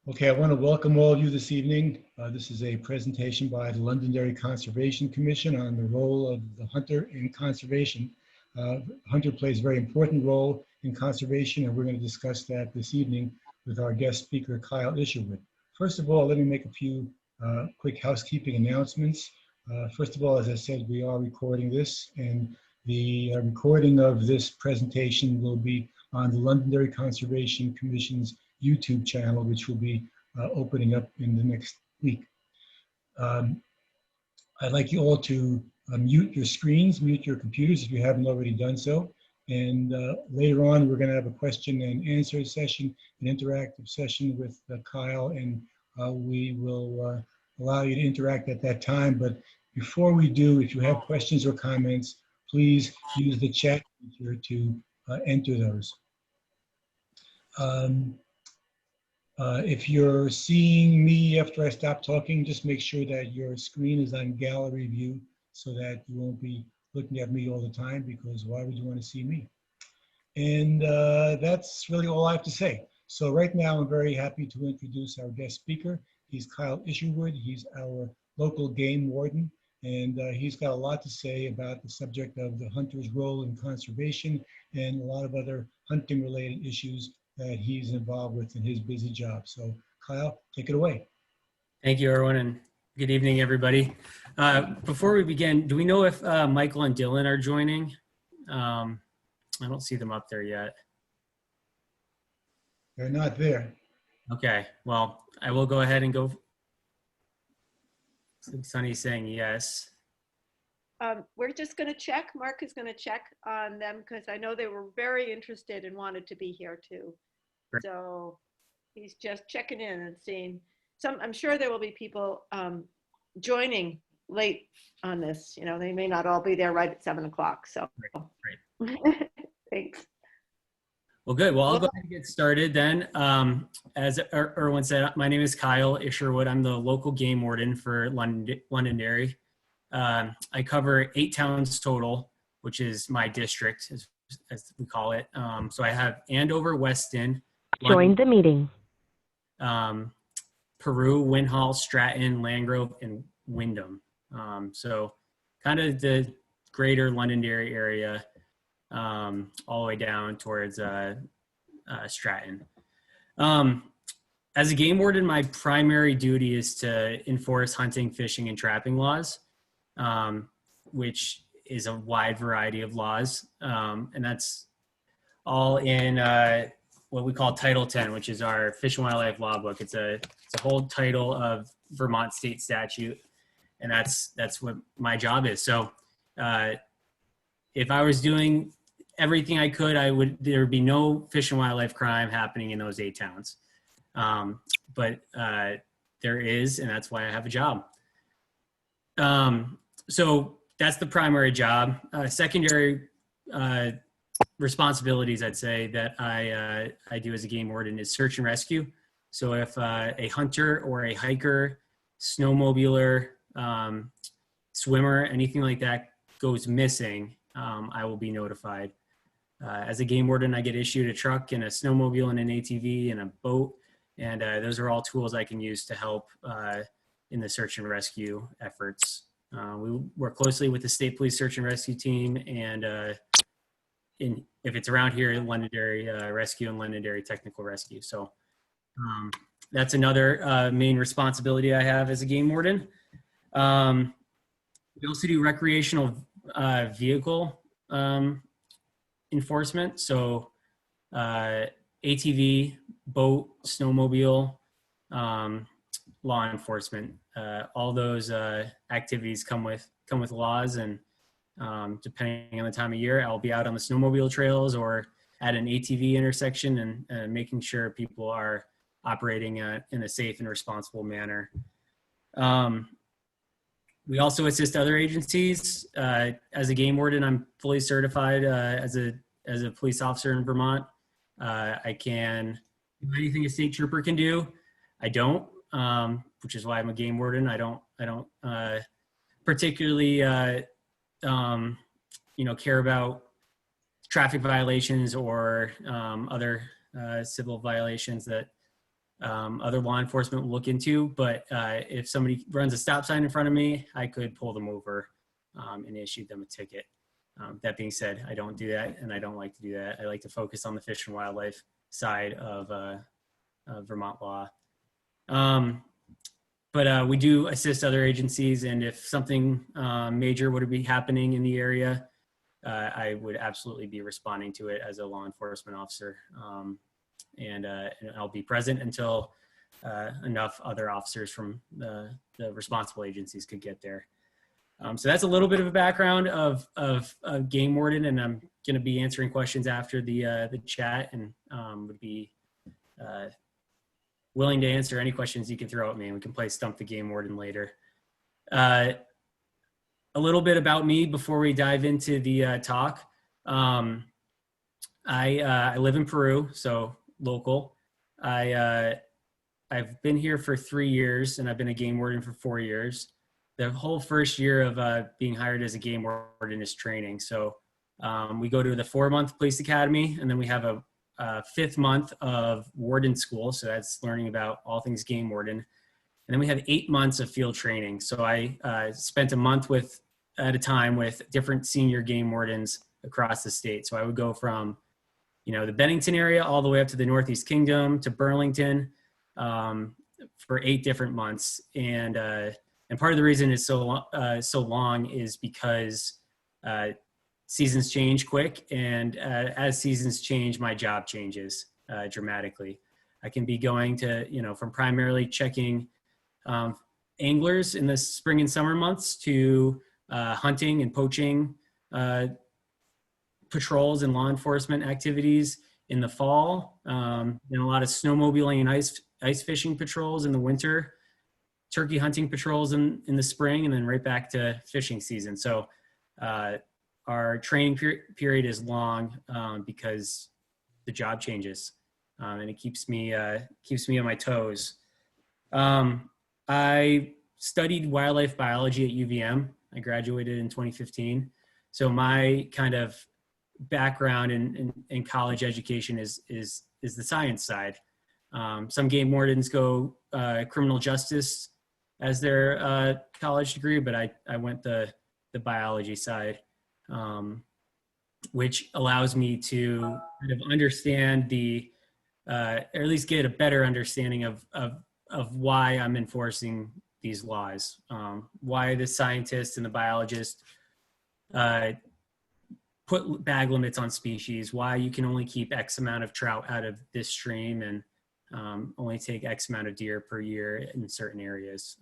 Okay, I want to welcome all of you this evening. This is a presentation by the Londonderry Conservation Commission on the role of the hunter in conservation. Hunter plays a very important role in conservation, and we're going to discuss that this evening with our guest speaker, Kyle Isherwood. First of all, let me make a few quick housekeeping announcements. First of all, as I said, we are recording this, and the recording of this presentation will be on the Londonderry Conservation Commission's YouTube channel, which will be opening up in the next week. I'd like you all to mute your screens, mute your computers if you haven't already done so. And later on, we're going to have a question and answer session, an interactive session with Kyle, and we will allow you to interact at that time. But before we do, if you have questions or comments, please use the chat feature to enter those. If you're seeing me after I stop talking, just make sure that your screen is on gallery view so that you won't be looking at me all the time, because why would you want to see me? And that's really all I have to say. So right now, I'm very happy to introduce our guest speaker. He's Kyle Isherwood. He's our local game warden, and he's got a lot to say about the subject of the hunter's role in conservation and a lot of other hunting related issues that he's involved with in his busy job. So Kyle, take it away. Thank you, everyone, and good evening, everybody. Before we begin, do we know if Michael and Dylan are joining? I don't see them up there yet. They're not there. Okay, well, I will go ahead and go. Sunny's saying yes. We're just going to check. Mark is going to check on them because I know they were very interested and wanted to be here too. Great. So he's just checking in and seeing some. I'm sure there will be people joining late on this. You know, they may not all be there right at 7 o'clock. So Great. Thanks. Well, good. Well, I'll go ahead and get started then. As Erwin said, my name is Kyle Isherwood. I'm the local game warden for Londonderry. I cover 8 towns total, which is my district, as we call it. So I have Andover, Weston. Join the meeting. Peru, Winhall, Stratton, Landgrove, and Wyndham. So kind of the greater Londonderry area, all the way down towards Stratton. As a game warden, my primary duty is to enforce hunting, fishing, and trapping laws, which is a wide variety of laws. And that's all in what we call Title 10, which is our Fish and Wildlife Law book. It's a whole title of Vermont state statute, and that's what my job is. So if I was doing everything I could, there would be no fish and wildlife crime happening in those 8 towns. But there is, and that's why I have a job. So that's the primary job. Secondary responsibilities, I'd say, that I do as a game warden is search and rescue. So if a hunter or a hiker, snowmobiler, swimmer, anything like that goes missing, I will be notified. As a game warden, I get issued a truck and a snowmobile and an ATV and a boat, and those are all tools I can use to help in the search and rescue efforts. We work closely with the state police search and rescue team, and if it's around here, Londonderry Rescue and Londonderry Technical Rescue. So that's another main responsibility I have as a game warden. We also do recreational vehicle enforcement. So ATV, boat, snowmobile, law enforcement. All those activities come with laws, and depending on the time of year, I'll be out on the snowmobile trails or at an ATV intersection and making sure people are operating in a safe and responsible manner. We also assist other agencies. As a game warden, I'm fully certified as a police officer in Vermont. I can do anything a state trooper can do. I don't, which is why I'm a game warden. I don't particularly care about traffic violations or other civil violations that other law enforcement will look into. But if somebody runs a stop sign in front of me, I could pull them over and issue them a ticket. That being said, I don't do that, and I don't like to do that. I like to focus on the fish and wildlife side of Vermont law. But we do assist other agencies, and if something major would be happening in the area, I would absolutely be responding to it as a law enforcement officer. And I'll be present until enough other officers from the responsible agencies could get there. So that's a little bit of a background of game warden, and I'm going to be answering questions after the chat, and would be willing to answer any questions you can throw at me, and we can play Stump the Game Warden later. A little bit about me before we dive into the talk. I live in Peru, so local. I've been here for 3 years, and I've been a game warden for 4 years. The whole first year of being hired as a game warden is training. So we go to the 4-month police academy, and then we have a 5th month of warden school. So that's learning about all things game warden. And then we have 8 months of field training. So I spent a month at a time with different senior game wardens across the state. So I would go from, the Bennington area all the way up to the Northeast Kingdom to Burlington for 8 different months. And part of the reason it's so long is because seasons change quick, and as seasons change, my job changes dramatically. I can be going to, from primarily checking anglers in the spring and summer months to hunting and poaching patrols and law enforcement activities in the fall, and a lot of snowmobiling and ice fishing patrols in the winter, turkey hunting patrols in the spring, and then right back to fishing season. So our training period is long because the job changes, and it keeps me on my toes. I studied wildlife biology at UVM. I graduated in 2015. So my kind of background in college education is the science side. Some game wardens go criminal justice as their college degree, but I went the biology side, which allows me to kind of understand or at least get a better understanding of why I'm enforcing these laws, why the scientists and the biologists put bag limits on species, why you can only keep X amount of trout out of this stream and only take X amount of deer per year in certain areas.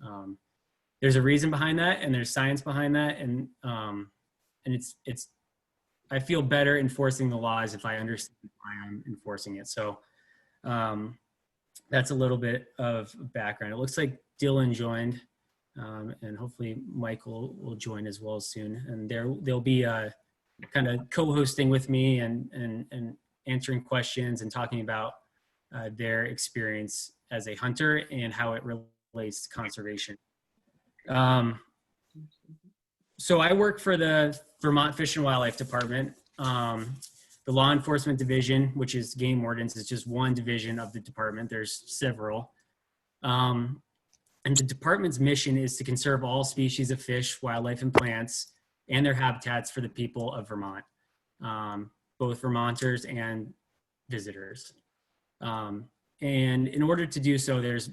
There's a reason behind that, and there's science behind that, and it's I feel better enforcing the laws if I understand why I'm enforcing it. So that's a little bit of background. It looks like Dylan joined, and hopefully Michael will join as well soon. And they'll be kind of co-hosting with me and answering questions and talking about their experience as a hunter and how it relates to conservation. So I work for the Vermont Fish and Wildlife Department. The law enforcement division, which is game wardens, is just one division of the department. There's several. And the department's mission is to conserve all species of fish, wildlife, and plants and their habitats for the people of Vermont, both Vermonters and visitors. And in order to do so, there's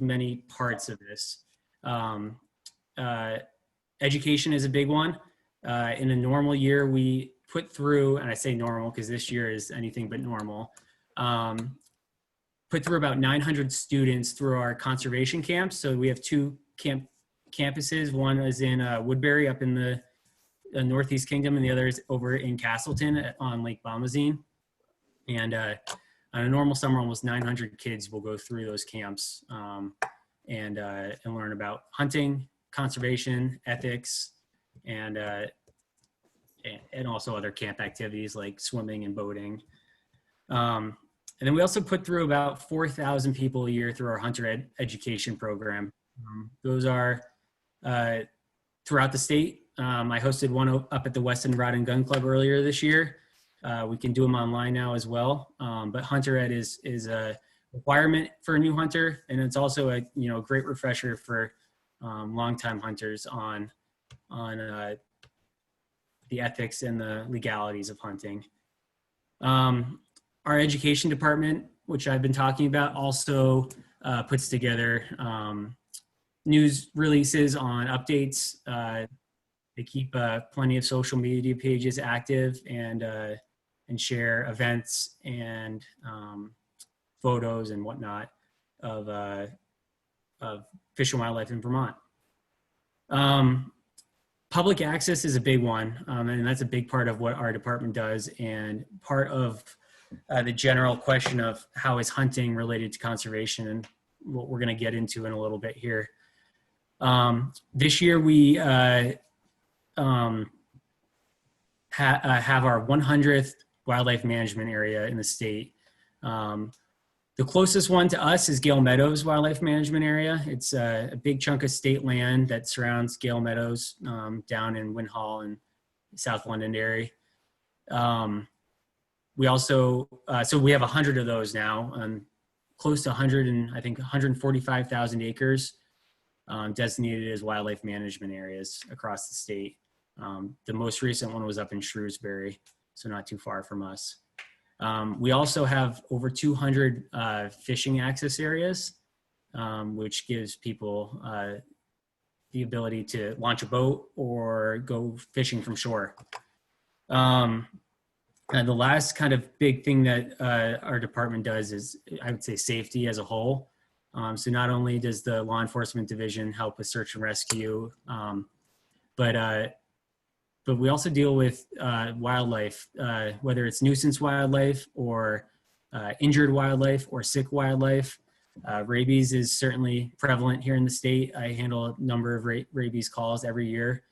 many parts of this. Education is a big one. In a normal year, we put through, and I say normal because this year is anything but normal, put through about 900 students through our conservation camps. So we have 2 campuses. One is in Woodbury up in the Northeast Kingdom, and the other is over in Castleton on Lake Bomazine. And on a normal summer, almost 900 kids will go through those camps and learn about hunting, conservation, ethics, and also other camp activities like swimming and boating. And then we also put through about 4,000 people a year through our hunter education program. Those are throughout the state. I hosted one up at the Weston Rod and Gun Club earlier this year. We can do them online now as well. But Hunter Ed is requirement for a new hunter, and it's also a great refresher for longtime hunters on the ethics and the legalities of hunting. Our education department, which I've been talking about, also puts together news releases on updates. They keep plenty of social media pages active and share events and photos and whatnot of fish and wildlife in Vermont. Public access is a big one, and that's a big part of what our department does, and part of the general question of how is hunting related to conservation, and what we're going to get into in a little bit here. This year we have our 100th wildlife management area in the state. The closest one to us is Gale Meadows Wildlife Management Area. It's a big chunk of state land that surrounds Gale Meadows down in Winhall and South Londonderry. We also, so we have 100 of those now, close to 100 and I think 145,000 acres designated as wildlife management areas across the state. The most recent one was up in Shrewsbury, so not too far from us. We also have over 200 fishing access areas, which gives people the ability to launch a boat or go fishing from shore. And the last kind of big thing that our department does is, I would say, safety as a whole. So not only does the law enforcement division help with search and rescue, but we also deal with wildlife, whether it's nuisance wildlife or injured wildlife or sick wildlife. Rabies is certainly prevalent here in the state. I handle a number of rabies calls every year,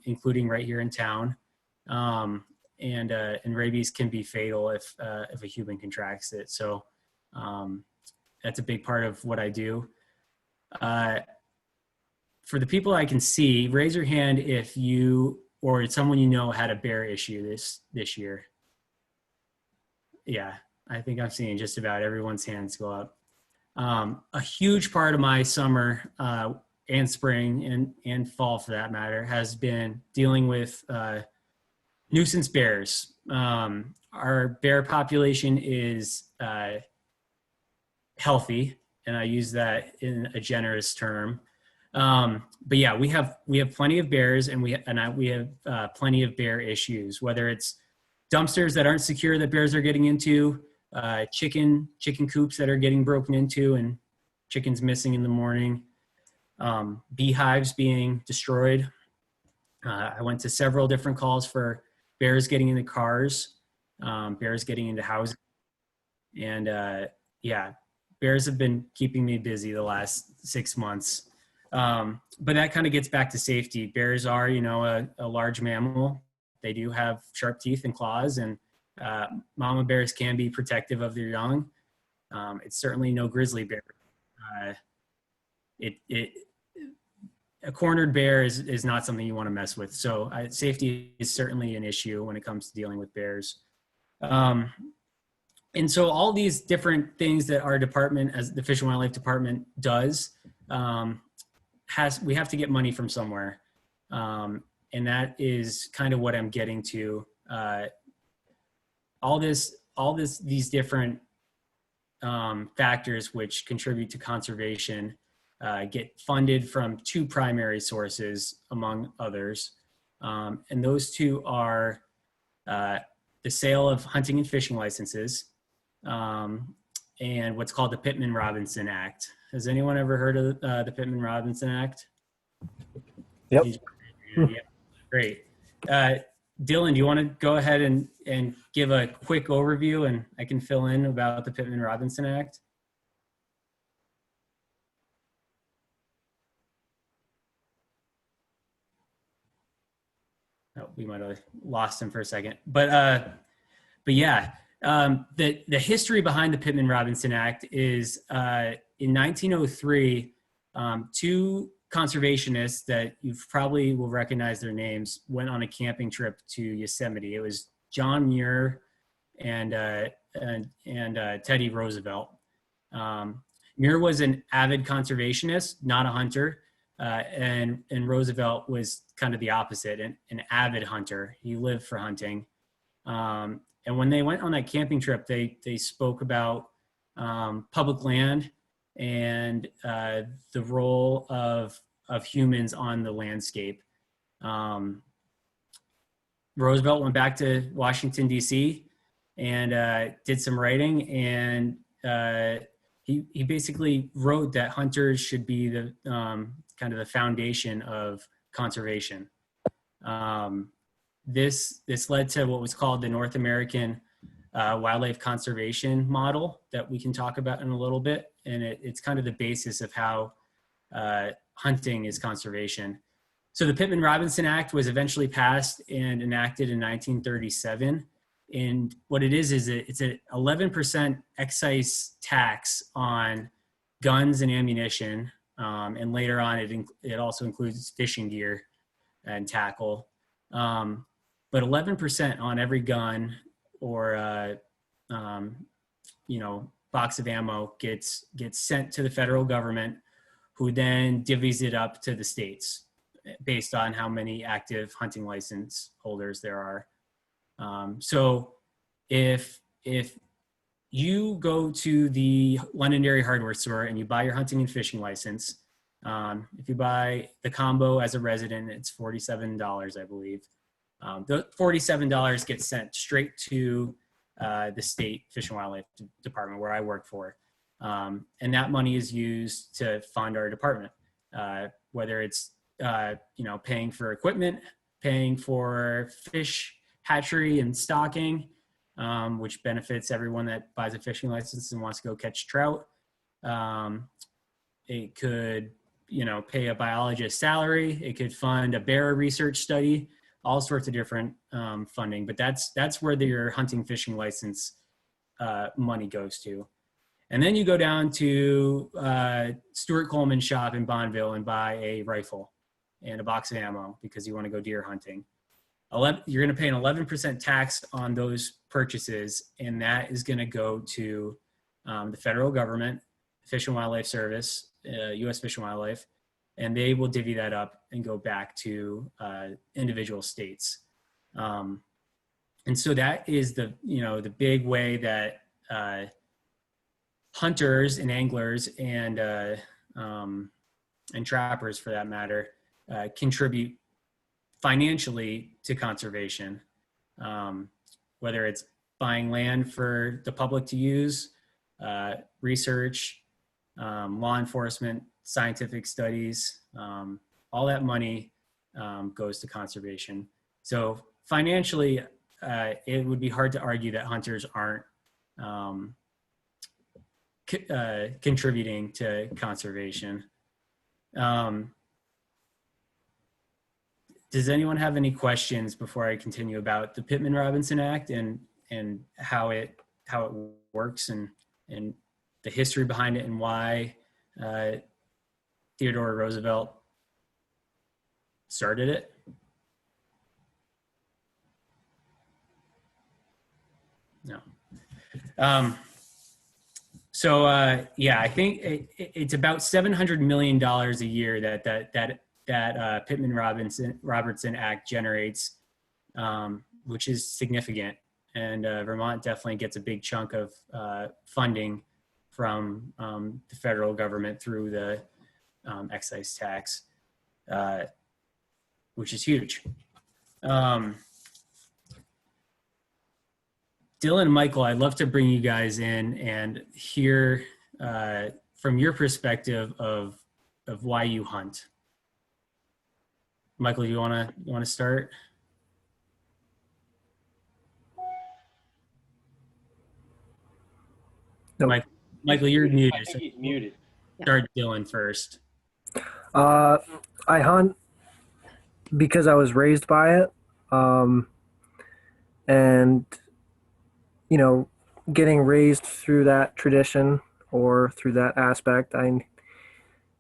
including right here in town. And rabies can be fatal if a human contracts it. So that's a big part of what I do. For the people I can see, raise your hand if you or someone you know had a bear issue this year. Yeah, I think I'm seeing just about everyone's hands go up. A huge part of my summer and spring and fall, for that matter, has been dealing with nuisance bears. Our bear population is healthy, and I use that in a generous term. But yeah, we have plenty of bears, and we have plenty of bear issues, whether it's dumpsters that aren't secure that bears are getting into, chicken coops that are getting broken into and chickens missing in the morning, beehives being destroyed. I went to several different calls for bears getting into cars, bears getting into houses, and yeah, bears have been keeping me busy the last 6 months. But that kind of gets back to safety. Bears are, a large mammal. They do have sharp teeth and claws, and mama bears can be protective of their young. It's certainly no grizzly bear. A cornered bear is not something you want to mess with. So safety is certainly an issue when it comes to dealing with bears. And so all these different things that our department, as the Fish and Wildlife Department, does, we have to get money from somewhere. And that is kind of what I'm getting to. These different factors which contribute to conservation get funded from two primary sources, among others. And those two are the sale of hunting and fishing licenses and what's called the Pittman-Robinson Act. Has anyone ever heard of the Pittman-Robinson Act? Yep. Yeah, great. Dylan, do you want to go ahead and give a quick overview, and I can fill in about the Pittman-Robinson Act? Oh, we might have lost him for a second, but yeah, the history behind the Pittman-Robinson Act is in 1903, two conservationists that you probably will recognize their names went on a camping trip to Yosemite. It was John Muir and Teddy Roosevelt. Muir was an avid conservationist, not a hunter. And Roosevelt was kind of the opposite, an avid hunter. He lived for hunting. And when they went on that camping trip, they spoke about public land and the role of humans on the landscape. Roosevelt went back to Washington, D.C. and did some writing, and he basically wrote that hunters should be the kind of the foundation of conservation. This led to what was called the North American wildlife conservation model that we can talk about in a little bit, and it's kind of the basis of how hunting is conservation. So the Pittman-Robinson Act was eventually passed and enacted in 1937. And what it is it's an 11% excise tax on guns and ammunition. And later on, it also includes fishing gear and tackle. But 11% on every gun or, box of ammo gets sent to the federal government, who then divvies it up to the states based on how many active hunting license holders there are. So if you go to the Londonderry hardware store and you buy your hunting and fishing license, if you buy the combo as a resident, it's $47, I believe. The $47 gets sent straight to the state Fish and Wildlife Department where I work for. And that money is used to fund our department, whether it's paying for equipment, paying for fish hatchery and stocking, which benefits everyone that buys a fishing license and wants to go catch trout. It could, pay a biologist's salary. It could fund a bear research study, all sorts of different funding. But that's where your hunting fishing license money goes to. And then you go down to Stuart Coleman's shop in Bonneville and buy a rifle and a box of ammo because you want to go deer hunting. You're going to pay an 11% tax on those purchases, and that is going to go to the federal government, Fish and Wildlife Service, U.S. Fish and Wildlife, and they will divvy that up and go back to individual states. And so that is the big way that hunters and anglers and trappers, for that matter, contribute financially to conservation, whether it's buying land for the public to use, research, law enforcement, scientific studies, all that money goes to conservation. So financially, it would be hard to argue that hunters aren't contributing to conservation. Does anyone have any questions before I continue about the Pittman-Robinson Act and how it works and the history behind it and why Theodore Roosevelt started it? No. I think it's about $700 million a year that Pittman-Robertson Act generates, which is significant. And Vermont definitely gets a big chunk of funding from the federal government through the excise tax, which is huge. Dylan and Michael, I'd love to bring you guys in and hear from your perspective of why you hunt. Michael, you want to start? Nope. Michael, you're muted. I think he's muted. Start Dylan first. I hunt because I was raised by it. And, getting raised through that tradition or through that aspect, I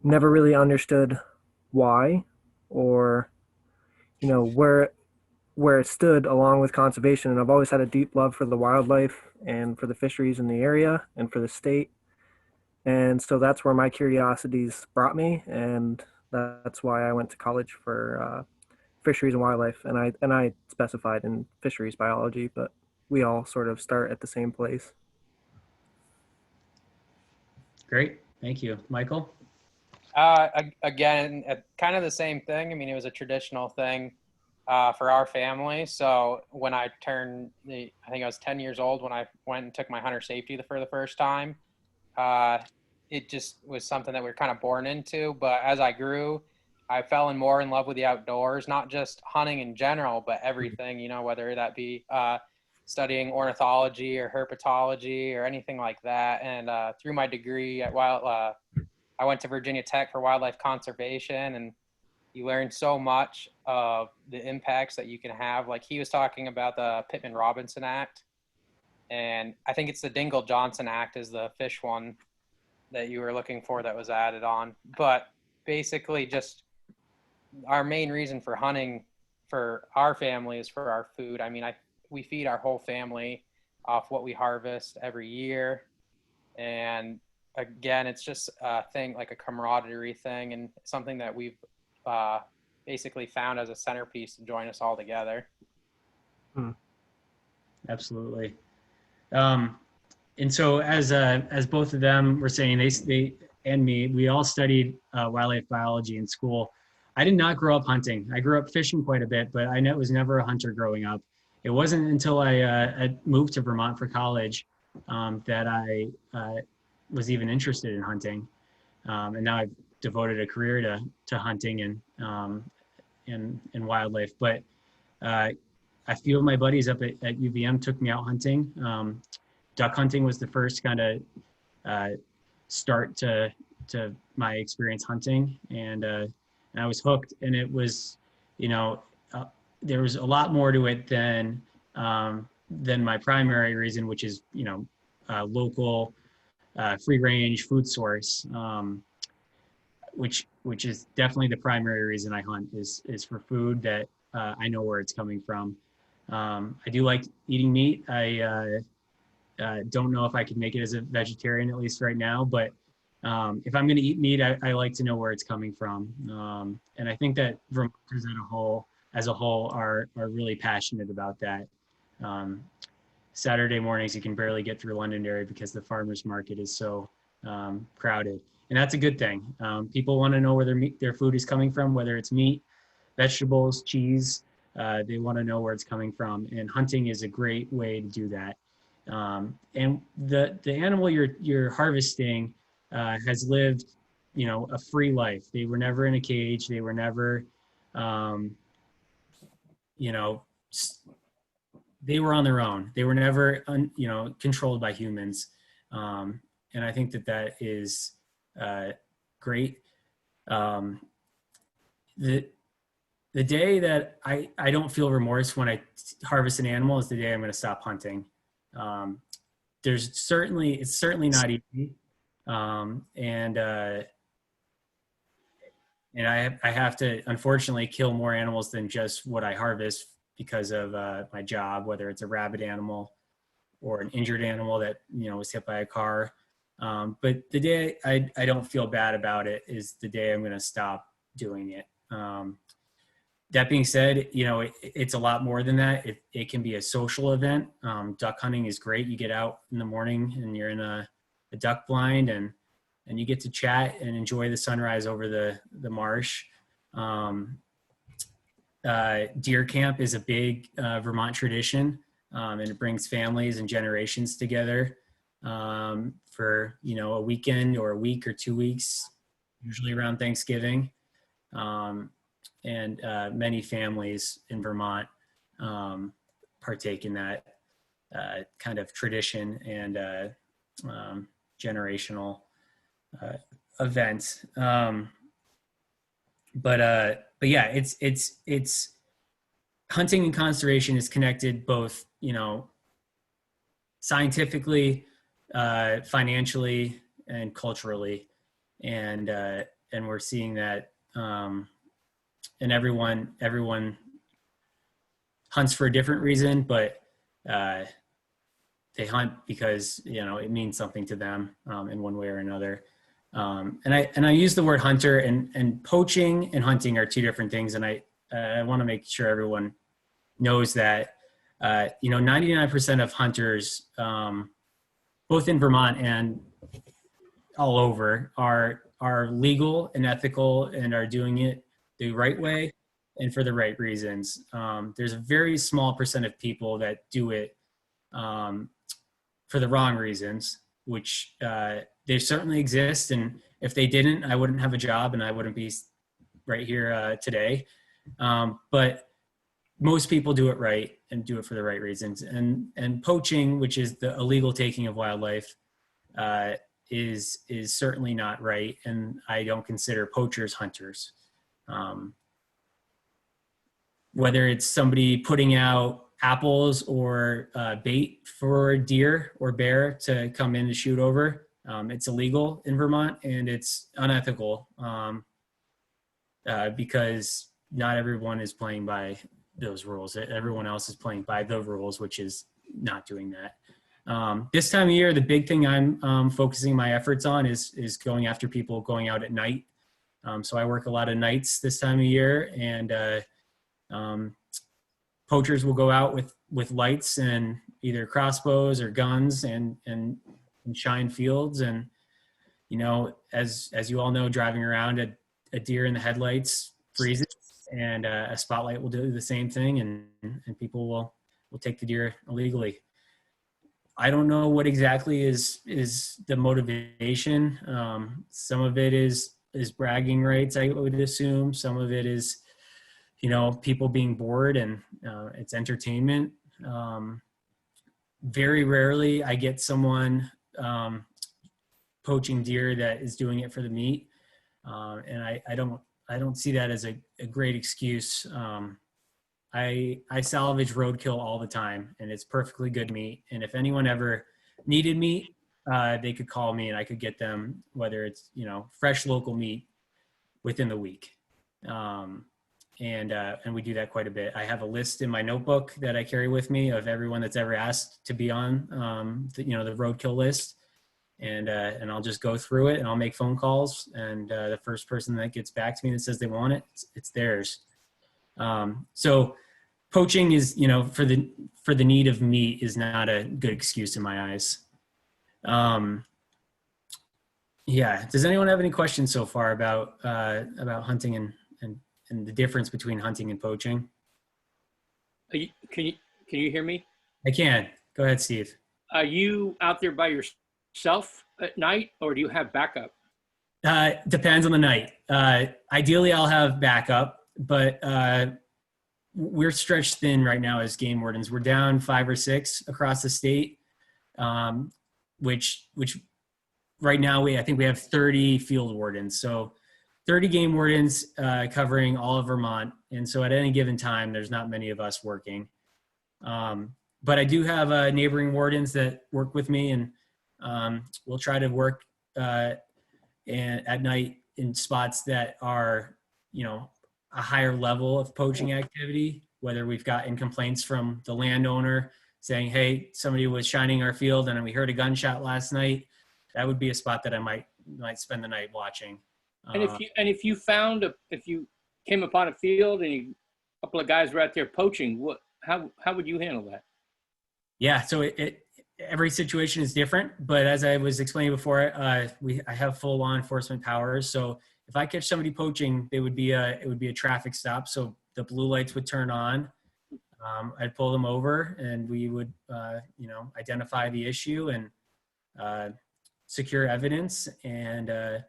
never really understood why or, where it stood along with conservation. And I've always had a deep love for the wildlife and for the fisheries in the area and for the state. And so that's where my curiosities brought me, and that's why I went to college for fisheries and wildlife. And I specified in fisheries biology, but we all sort of start at the same place. Great. Thank you. Michael? Again, kind of the same thing. I mean, it was a traditional thing for our family. So when I turned, I think I was 10 years old when I went and took my hunter safety for the first time. It just was something that we were kind of born into. But as I grew, I fell more in love with the outdoors, not just hunting in general, but everything, you know, whether that be studying ornithology or herpetology or anything like that. And through my degree at I went to Virginia Tech for wildlife conservation, and you learn so much of the impacts that you can have. Like he was talking about the Pittman-Robinson Act, and I think it's the Dingell-Johnson Act is the fish one that you were looking for that was added on. But basically just our main reason for hunting for our family is for our food. I mean, we feed our whole family off what we harvest every year. And again, it's just a thing, like a camaraderie thing, and something that we've basically found as a centerpiece to join us all together. Absolutely. And so as both of them were saying, they and me, we all studied wildlife biology in school. I did not grow up hunting. I grew up fishing quite a bit, but I was never a hunter growing up. It wasn't until I moved to Vermont for college that I was even interested in hunting. And now I've devoted a career to hunting and wildlife. But a few of my buddies up at UVM took me out hunting. Duck hunting was the first kind of start to my experience hunting, and I was hooked. And it was, there was a lot more to it than my primary reason, which is local free range food source, which is definitely the primary reason I hunt is for food that I know where it's coming from. I do like eating meat. I don't know if I could make it as a vegetarian, at least right now, but if I'm going to eat meat, I like to know where it's coming from. And I think that Vermonters as a whole are really passionate about that. Saturday mornings, you can barely get through Londonderry because the farmers market is so crowded. And that's a good thing. People want to know where their food is coming from, whether it's meat, vegetables, cheese. They want to know where it's coming from. And hunting is a great way to do that. And the animal you're harvesting has lived, a free life. They were never in a cage. They were never, they were on their own. They were never, controlled by humans. And I think that is great. The day that I don't feel remorse when I harvest an animal is the day I'm going to stop hunting. It's certainly not easy. And I have to, unfortunately, kill more animals than just what I harvest because of my job, whether it's a rabid animal or an injured animal that, was hit by a car. But the day I don't feel bad about it is the day I'm going to stop doing it. That being said, it's a lot more than that. It can be a social event. Duck hunting is great. You get out in the morning and you're in a duck blind and you get to chat and enjoy the sunrise over the marsh. Deer camp is a big Vermont tradition, and it brings families and generations together for a weekend or a week or 2 weeks, usually around Thanksgiving. And many families in Vermont partake in that kind of tradition and generational event. But yeah, it's hunting and conservation is connected both, scientifically, financially, and culturally, and we're seeing that. And everyone hunts for a different reason, but they hunt because, it means something to them in one way or another. And I use the word hunter, and poaching and hunting are two different things. And I want to make sure everyone knows that, 99% of hunters, both in Vermont and all over, are legal and ethical and are doing it the right way and for the right reasons. There's a very small percent of people that do it for the wrong reasons, which they certainly exist. And if they didn't, I wouldn't have a job and I wouldn't be right here today. But most people do it right and do it for the right reasons. And poaching, which is the illegal taking of wildlife, is certainly not right. And I don't consider poachers hunters. Whether it's somebody putting out apples or bait for deer or bear to come in to shoot over, it's illegal in Vermont, and it's unethical because not everyone is playing by those rules. Everyone else is playing by the rules, which is not doing that. This time of year, the big thing I'm focusing my efforts on is going after people going out at night. So I work a lot of nights this time of year, and poachers will go out with lights and either crossbows or guns and shine fields. And, as you all know, driving around a deer in the headlights freezes, and a spotlight will do the same thing, and people will take the deer illegally. I don't know what exactly is the motivation. Some of it is bragging rights, I would assume. Some of it is, people being bored, and it's entertainment. Very rarely I get someone poaching deer that is doing it for the meat. And I don't see that as a great excuse. I salvage roadkill all the time, and it's perfectly good meat. And if anyone ever needed meat, they could call me and I could get them, whether it's, fresh local meat, within the week. And we do that quite a bit. I have a list in my notebook that I carry with me of everyone that's ever asked to be on, the roadkill list. And I'll just go through it, and I'll make phone calls. And the first person that gets back to me that says they want it, it's theirs. So poaching is, for the need of meat is not a good excuse in my eyes. Yeah. Does anyone have any questions so far about hunting and the difference between hunting and poaching? Can you hear me? I can. Go ahead, Steve. Are you out there by yourself at night, or do you have backup? Depends on the night. Ideally, I'll have backup, but we're stretched thin right now as game wardens. We're down 5 or 6 across the state, which right now I think we have 30 field wardens. So 30 game wardens covering all of Vermont. And so at any given time, there's not many of us working. But I do have neighboring wardens that work with me, and we'll try to work at night in spots that are, a higher level of poaching activity, whether we've gotten complaints from the landowner saying, hey, somebody was shining our field and we heard a gunshot last night. That would be a spot that I might spend the night watching. And if you came upon a field and a couple of guys were out there poaching, how would you handle that? Yeah, so every situation is different, but as I was explaining before, I have full law enforcement powers. So if I catch somebody poaching, it would be a traffic stop. So the blue lights would turn on. I'd pull them over, and we would identify the issue and secure evidence. And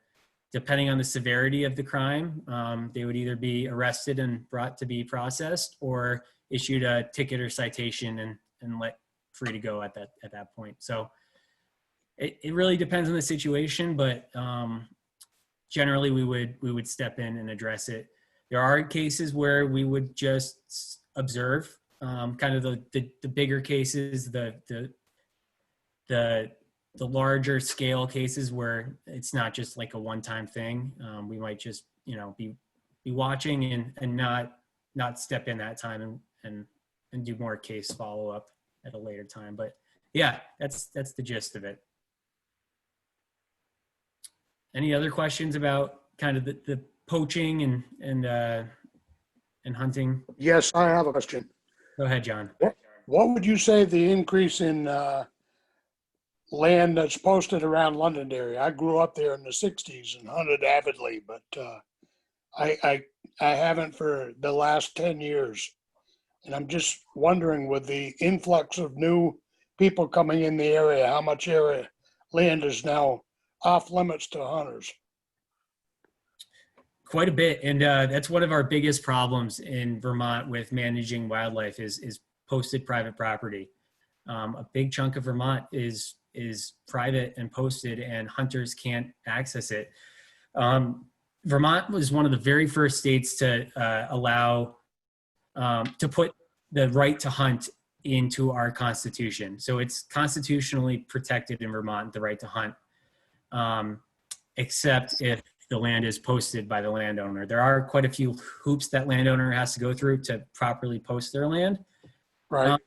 depending on the severity of the crime, they would either be arrested and brought to be processed, or issued a ticket or citation and let free to go at that point. So it really depends on the situation, but generally we would step in and address it. There are cases where we would just observe, kind of the bigger cases, the larger scale cases where it's not just like a one-time thing. We might just be watching and not step in that time and do more case follow-up at a later time. But Yeah, that's the gist of it. Any other questions about kind of the poaching and hunting? Yes, I have a question. Go ahead, John. What would you say the increase in land that's posted around London area? I grew up there in the 60s and hunted avidly, but I haven't for the last 10 years. And I'm just wondering, with the influx of new people coming in the area, how much area land is now off limits to hunters? Quite a bit, and that's one of our biggest problems in Vermont with managing wildlife is posted private property. A big chunk of Vermont is private and posted, and hunters can't access it. Vermont was one of the very first states to allow to put the right to hunt into our constitution. So it's constitutionally protected in Vermont, the right to hunt, except if the land is posted by the landowner. There are quite a few hoops that landowner has to go through to properly post their land. Right.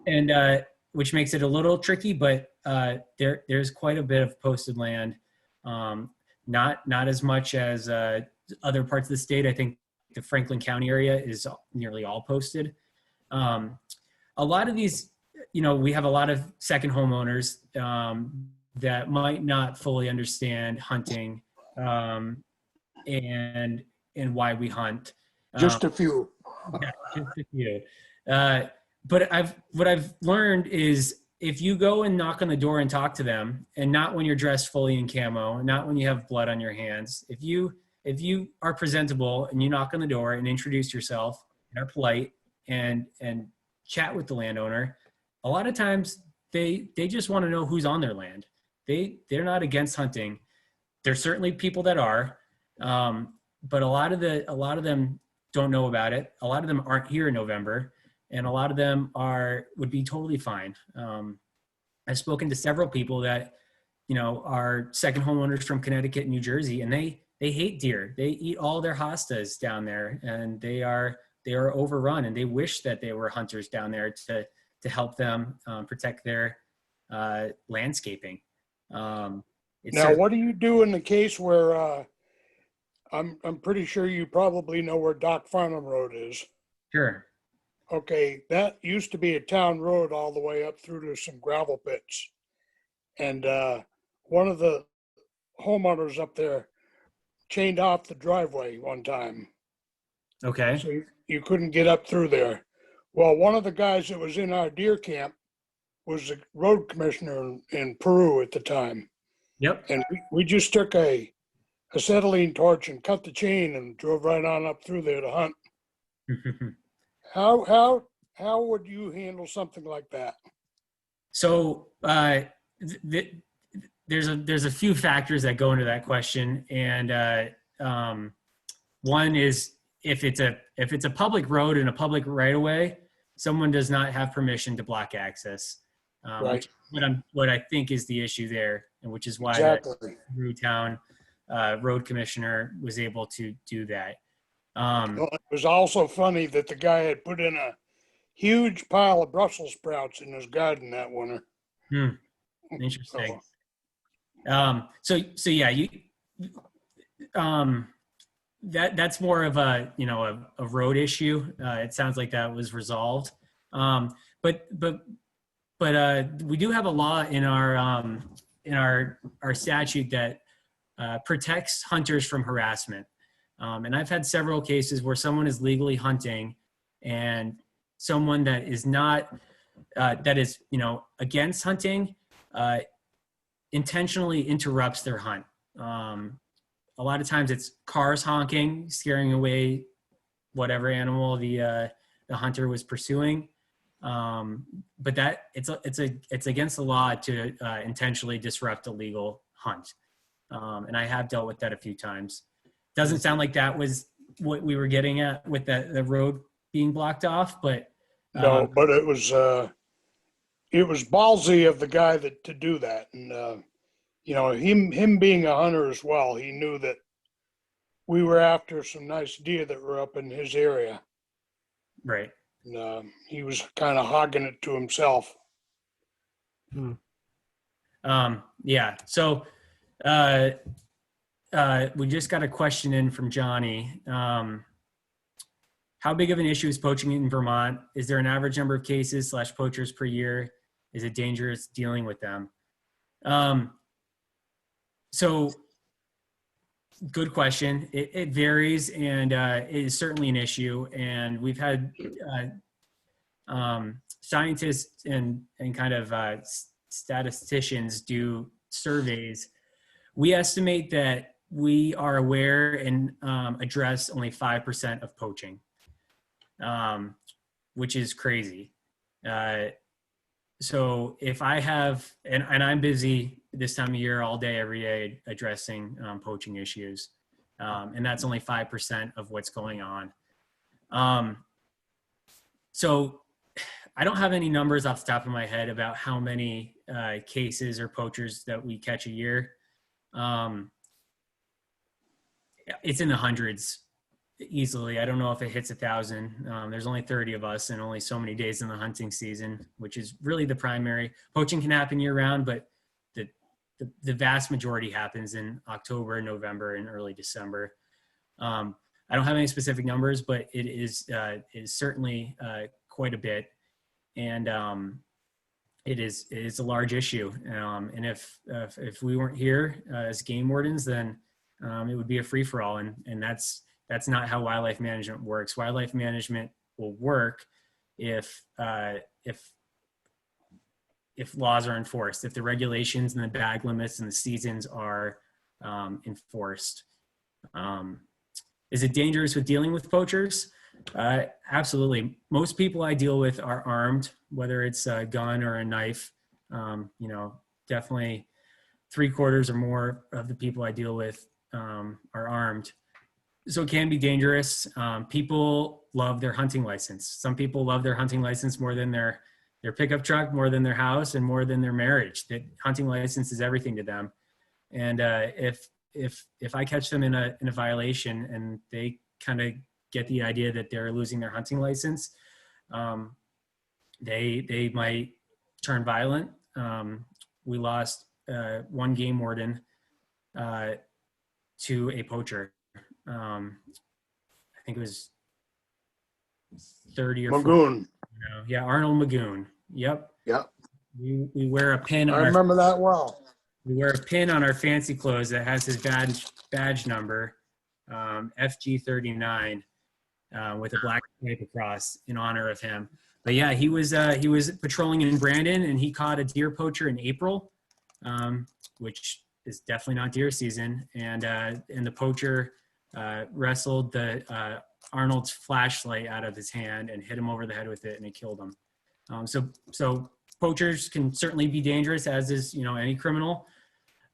And which makes it a little tricky, but there's quite a bit of posted land. Not as much as other parts of the state. I think the Franklin County area is nearly all posted. A lot of these, we have a lot of second homeowners that might not fully understand hunting and why we hunt. Just a few. Yeah, just a few. But what I've learned is if you go and knock on the door and talk to them, and not when you're dressed fully in camo, not when you have blood on your hands, if you are presentable and you knock on the door and introduce yourself and are polite and chat with the landowner, a lot of times they just want to know who's on their land. They're not against hunting. There's certainly people that are, but a lot of them don't know about it. A lot of them aren't here in November, and a lot of them would be totally fine. I've spoken to several people that are second homeowners from Connecticut and New Jersey, and they hate deer. They eat all their hostas down there, and they are overrun, and they wish that they were hunters down there to help them protect their landscaping. Now, what do you do in the case where I'm pretty sure you probably know where Doc Farnham Road is? Sure. Okay, that used to be a town road all the way up through to some gravel pits. And one of the homeowners up there chained off the driveway one time. Okay. So you couldn't get up through there. Well, one of the guys that was in our deer camp was the road commissioner in Peru at the time. Yep. And we just took a acetylene torch and cut the chain and drove right on up through there to hunt. How would you handle something like that? So there's a few factors that go into that question, and one is if it's a public road and a public right of way, someone does not have permission to block access. Right. What I think is the issue there, and which is why Exactly. the Peru Town road commissioner was able to do that. Well, it was also funny that the guy had put in a huge pile of Brussels sprouts in his garden that winter. Interesting. So yeah, that's more of a road issue. It sounds like that was resolved. But we do have a law in our statute that protects hunters from harassment. And I've had several cases where someone is legally hunting and someone that is not, that is, against hunting, intentionally interrupts their hunt. A lot of times it's cars honking, scaring away whatever animal the hunter was pursuing. But that it's against the law to intentionally disrupt a legal hunt. And I have dealt with that a few times. Doesn't sound like that was what we were getting at with the road being blocked off, but No, but it was ballsy of the guy to do that. And, him being a hunter as well, he knew that we were after some nice deer that were up in his area. Right. And, he was kind of hogging it to himself. Yeah. So we just got a question in from Johnny. How big of an issue is poaching in Vermont? Is there an average number of cases / poachers per year? Is it dangerous dealing with them? So good question. It varies, and it is certainly an issue. And we've had scientists and kind of statisticians do surveys. We estimate that we are aware and address only 5% of poaching, which is crazy. So if I have, and I'm busy this time of year all day, every day addressing poaching issues, and that's only 5% of what's going on. So I don't have any numbers off the top of my head about how many cases or poachers that we catch a year. It's in the hundreds easily. I don't know if it hits 1,000. There's only 30 of us and only so many days in the hunting season, which is really the primary. Poaching can happen year round, but the vast majority happens in October, November, and early December. I don't have any specific numbers, but it is certainly quite a bit. And it is a large issue. And if we weren't here as game wardens, then it would be a free-for-all. And that's not how wildlife management works. Wildlife management will work if laws are enforced, if the regulations and the bag limits and the seasons are enforced. Is it dangerous with dealing with poachers? Absolutely. Most people I deal with are armed, whether it's a gun or a knife. Definitely 3/4 or more of the people I deal with are armed. So it can be dangerous. People love their hunting license. Some people love their hunting license more than their pickup truck, more than their house, and more than their marriage. That hunting license is everything to them. And if I catch them in a violation and they kind of get the idea that they're losing their hunting license, they might turn violent. We lost one game warden to a poacher. I think it was 30 or 40. Magoon. Yeah, Arnold Magoon. Yep. Yep. We wear a pin. I remember that well. We wear a pin on our fancy clothes that has his badge number, FG39, with a black stripe across in honor of him. But yeah, he was patrolling in Brandon, and he caught a deer poacher in April, which is definitely not deer season. And the poacher wrestled Arnold's flashlight out of his hand and hit him over the head with it, and it killed him. So poachers can certainly be dangerous, as is any criminal.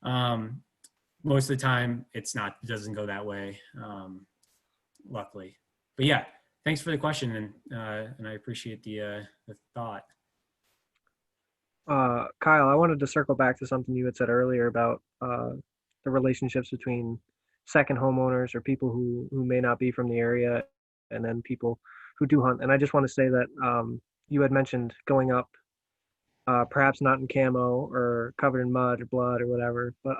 Most of the time, it doesn't go that way, luckily. But yeah, thanks for the question, and I appreciate the thought. Kyle, I wanted to circle back to something you had said earlier about the relationships between second homeowners or people who may not be from the area, and then people who do hunt. And I just want to say that you had mentioned going up, perhaps not in camo or covered in mud or blood or whatever, but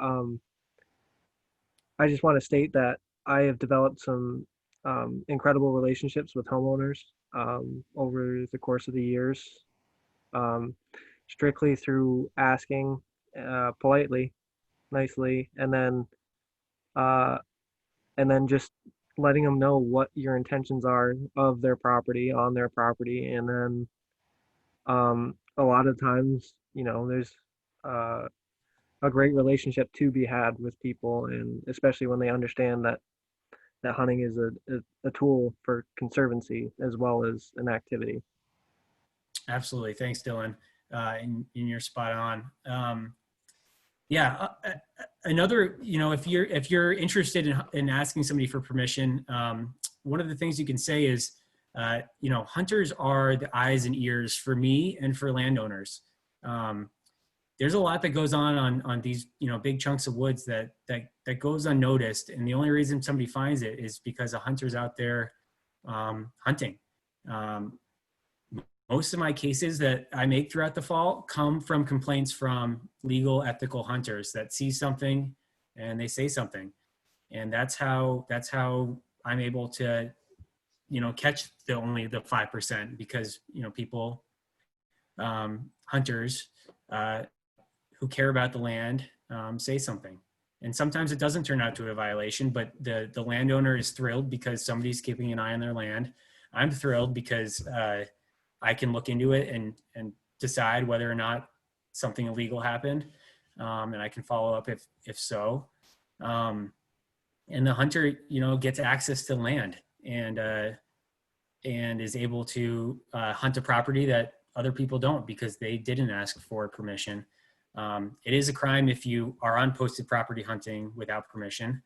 I just want to state that I have developed some incredible relationships with homeowners over the course of the years, strictly through asking politely, nicely, and then just letting them know what your intentions are of their property, on their property. And then a lot of times, there's a great relationship to be had with people, and especially when they understand that hunting is a tool for conservancy as well as an activity. Absolutely. Thanks, Dylan. And you're spot on. Another, if you're interested in asking somebody for permission, one of the things you can say is, hunters are the eyes and ears for me and for landowners. There's a lot that goes on these, big chunks of woods that goes unnoticed. And the only reason somebody finds it is because a hunter's out there hunting. most of my cases that I make throughout the fall come from complaints from legal, ethical hunters that see something and they say something. And that's how I'm able to, catch only the 5%, because, people, hunters, who care about the land, say something. And sometimes it doesn't turn out to a violation, but the landowner is thrilled because somebody's keeping an eye on their land. I'm thrilled because I can look into it and decide whether or not something illegal happened, and I can follow up if so. And the hunter, gets access to land and is able to hunt a property that other people don't because they didn't ask for permission. It is a crime if you are on posted property hunting without permission.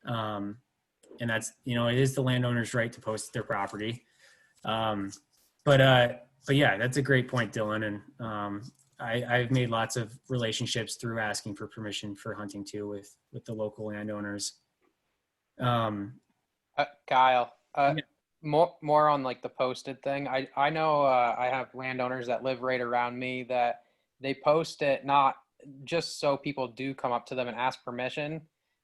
And that's, it is the landowner's right to post their property. But yeah, that's a great point, Dylan. And I've made lots of relationships through asking for permission for hunting too with the local landowners. Kyle, Yeah. more on like the posted thing. I know I have landowners that live right around me that they post it not just so people do come up to them and ask permission,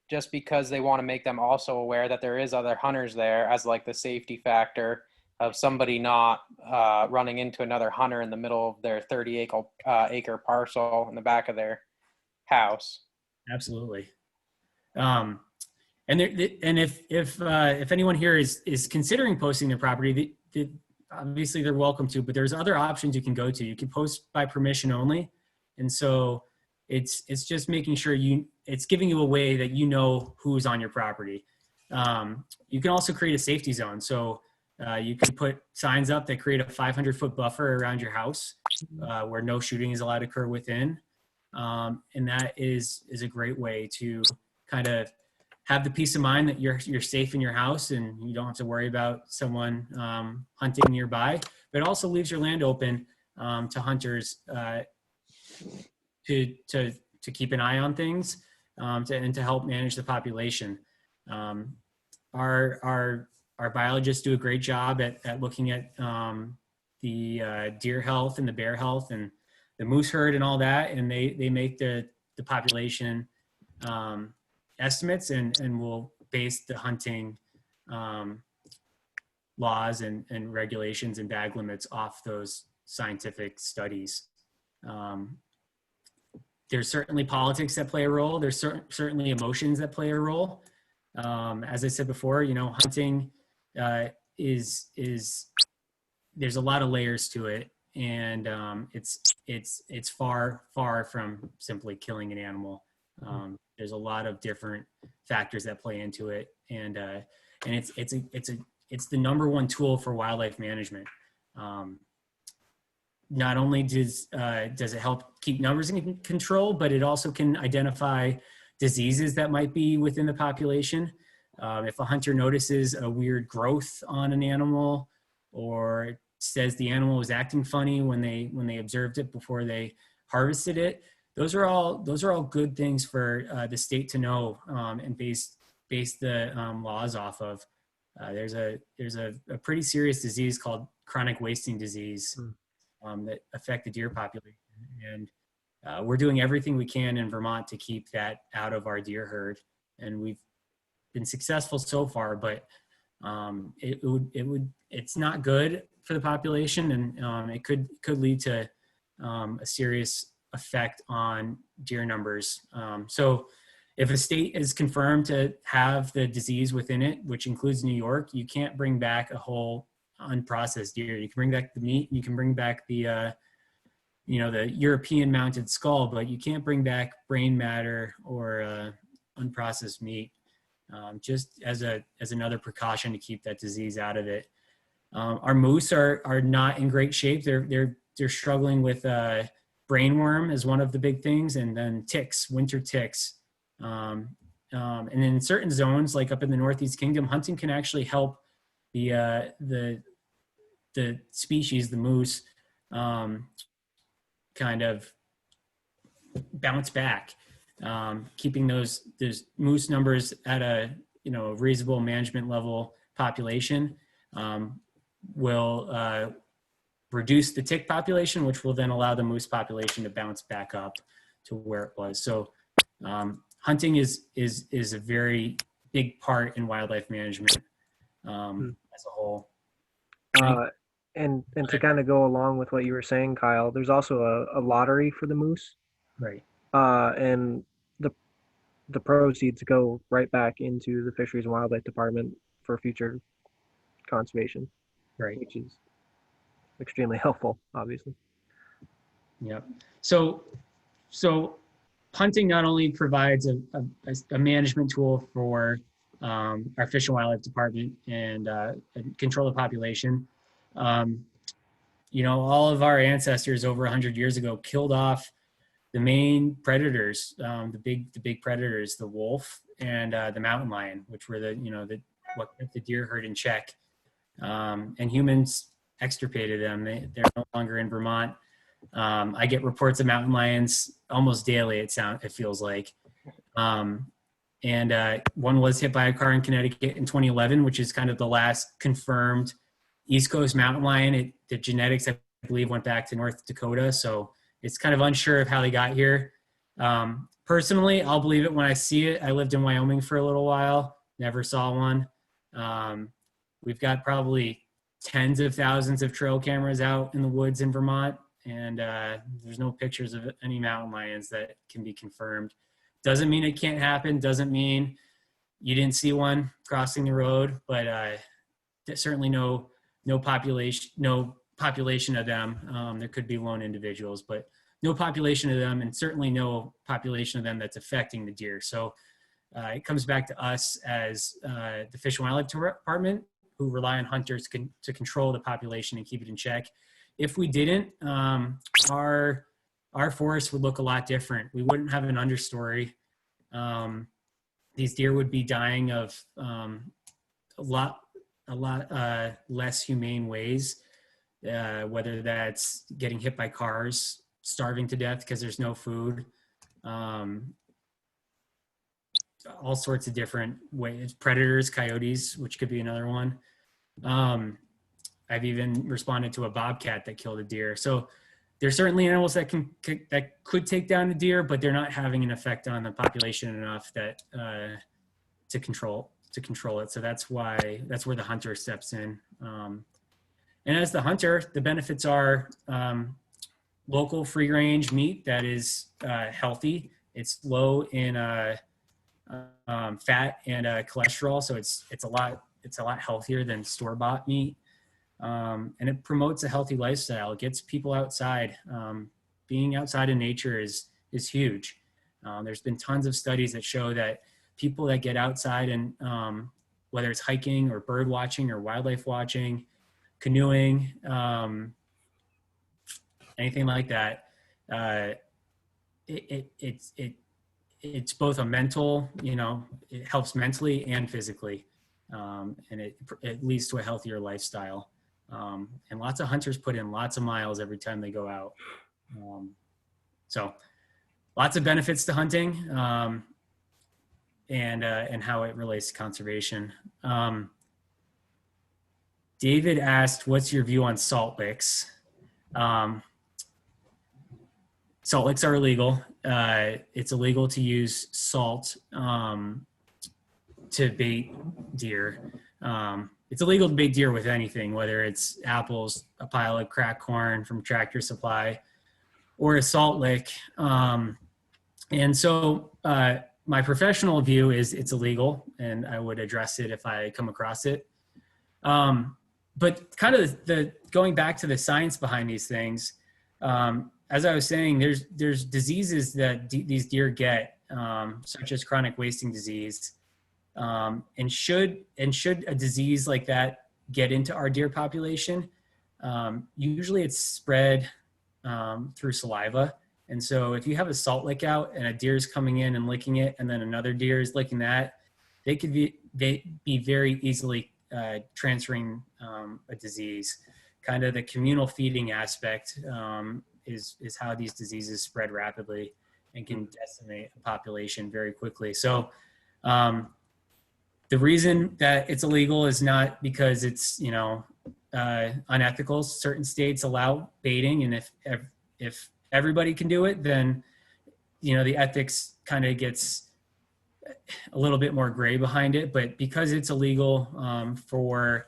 just because they want to make them also aware that there is other hunters there, as like the safety factor of somebody not running into another hunter in the middle of their 30 acre parcel in the back of their house. Absolutely. And if anyone here is considering posting their property, obviously they're welcome to, but there's other options you can go to. You can post by permission only. And so it's just making sure it's giving you a way that who's on your property. You can also create a safety zone. So you can put signs up that create a 500-foot buffer around your house where no shooting is allowed to occur within. And that is a great way to kind of have the peace of mind that you're safe in your house and you don't have to worry about someone hunting nearby. But it also leaves your land open to hunters to keep an eye on things and to help manage the population. Our biologists do a great job at looking at the deer health and the bear health and the moose herd and all that, and they make the population estimates and will base the hunting laws and regulations and bag limits off those scientific studies. There's certainly politics that play a role. There's certainly emotions that play a role. As I said before, hunting is there's a lot of layers to it, and it's far from simply killing an animal. There's a lot of different factors that play into it, and it's the number one tool for wildlife management. Not only does it help keep numbers in control, but it also can identify diseases that might be within the population. If a hunter notices a weird growth on an animal, or says the animal was acting funny when they observed it before they harvested it, those are all good things for the state to know and base the laws off of. There's a pretty serious disease called chronic wasting disease that affect the deer population, and we're doing everything we can in Vermont to keep that out of our deer herd, and we've been successful so far. But it's not good for the population, and it could lead to a serious effect on deer numbers. So if a state is confirmed to have the disease within it, which includes New York, you can't bring back a whole unprocessed deer. You can bring back the meat, you can bring back the the European mounted skull, but you can't bring back brain matter or unprocessed meat, just as another precaution to keep that disease out of it. Our moose are not in great shape. They're struggling with brainworm as one of the big things, and then ticks, winter ticks. And in certain zones, like up in the Northeast Kingdom, hunting can actually help the species, the moose, kind of bounce back. Keeping those moose numbers at a reasonable management level population will reduce the tick population, which will then allow the moose population to bounce back up to where it was. So hunting is a very big part in wildlife management as a whole. And to kind of go along with what you were saying, Kyle, there's also a lottery for the moose, Right. and the proceeds go right back into the Fisheries and Wildlife Department for future conservation, Right. which is extremely helpful, obviously. Yep. So hunting not only provides a management tool for our Fish and Wildlife Department and control the population. All of our ancestors over 100 years ago killed off the main predators, the big predators, the wolf and the mountain lion, which were what kept the deer herd in check. And humans extirpated them. They're no longer in Vermont. I get reports of mountain lions almost daily. It feels like. And one was hit by a car in Connecticut in 2011, which is kind of the last confirmed East Coast mountain lion. The genetics, I believe, went back to North Dakota. So it's kind of unsure of how they got here. Personally, I'll believe it when I see it. I lived in Wyoming for a little while, never saw one. We've got probably tens of thousands of trail cameras out in the woods in Vermont, and there's no pictures of any mountain lions that can be confirmed. Doesn't mean it can't happen. Doesn't mean you didn't see one crossing the road, but certainly no population of them. There could be lone individuals, but no population of them, and certainly no population of them that's affecting the deer. So it comes back to us as the Fish and Wildlife Department, who rely on hunters to control the population and keep it in check. If we didn't, our forest would look a lot different. We wouldn't have an understory. These deer would be dying of a lot less humane ways, whether that's getting hit by cars, starving to death because there's no food, all sorts of different ways. Predators, coyotes, which could be another one. I've even responded to a bobcat that killed a deer. So there's certainly animals that could take down a deer, but they're not having an effect on the population enough that to control it. So that's where the hunter steps in. And as the hunter, the benefits are local free range meat that is healthy. It's low in fat and cholesterol, so it's a lot healthier than store-bought meat. And it promotes a healthy lifestyle. It gets people outside. Being outside in nature is huge. There's been tons of studies that show that people that get outside and whether it's hiking or bird watching or wildlife watching, canoeing, anything like that, it's both a mental, it helps mentally and physically, and it leads to a healthier lifestyle. And lots of hunters put in lots of miles every time they go out. So lots of benefits to hunting, and how it relates to conservation. David asked, what's your view on salt licks? Salt licks are illegal. It's illegal to use salt to bait deer. It's illegal to bait deer with anything, whether it's apples, a pile of cracked corn from Tractor Supply, or a salt lick. And so my professional view is it's illegal, and I would address it if I come across it. But kind of going back to the science behind these things, as I was saying, there's diseases that these deer get, such as chronic wasting disease. And should a disease like that get into our deer population, usually it's spread through saliva. And so if you have a salt lick out and a deer is coming in and licking it, and then another deer is licking that, they could be very easily transferring a disease. Kind of the communal feeding aspect is how these diseases spread rapidly and can decimate a population very quickly. So the reason that it's illegal is not because it's unethical. Certain states allow baiting, and if everybody can do it, then the ethics kind of gets a little bit more gray behind it. But because it's illegal for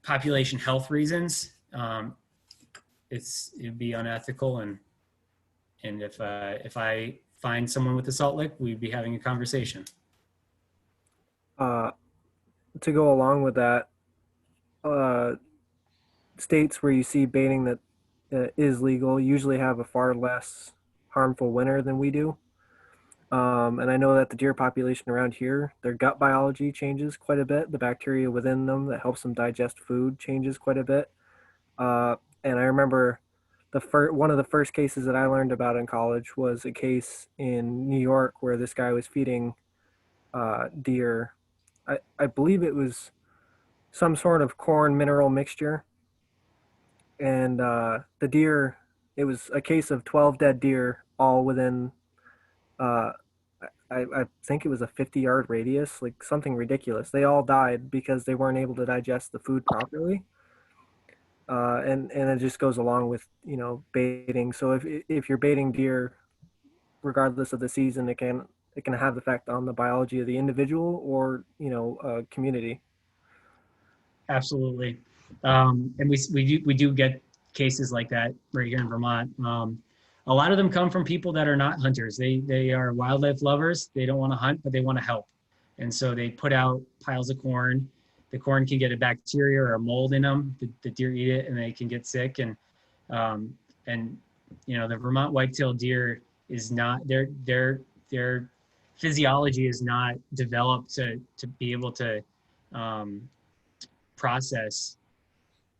population health reasons, it'd be unethical. And if I find someone with a salt lick, we'd be having a conversation. To go along with that, states where you see baiting that is legal usually have a far less harmful winter than we do. And I know that the deer population around here, their gut biology changes quite a bit. The bacteria within them that helps them digest food changes quite a bit. And I remember one of the first cases that I learned about in college was a case in New York where this guy was feeding deer. I believe it was some sort of corn mineral mixture. And the deer, it was a case of 12 dead deer, all within, I think it was a 50-yard radius, like something ridiculous. They all died because they weren't able to digest the food properly. And it just goes along with, baiting. So if you're baiting deer, regardless of the season, it can have effect on the biology of the individual or, community. Absolutely. And we do get cases like that right here in Vermont. A lot of them come from people that are not hunters. They are wildlife lovers. They don't want to hunt, but they want to help. And so they put out piles of corn. The corn can get a bacteria or a mold in them. The deer eat it and they can get sick. And the Vermont white-tailed deer is not, their physiology is not developed to be able to process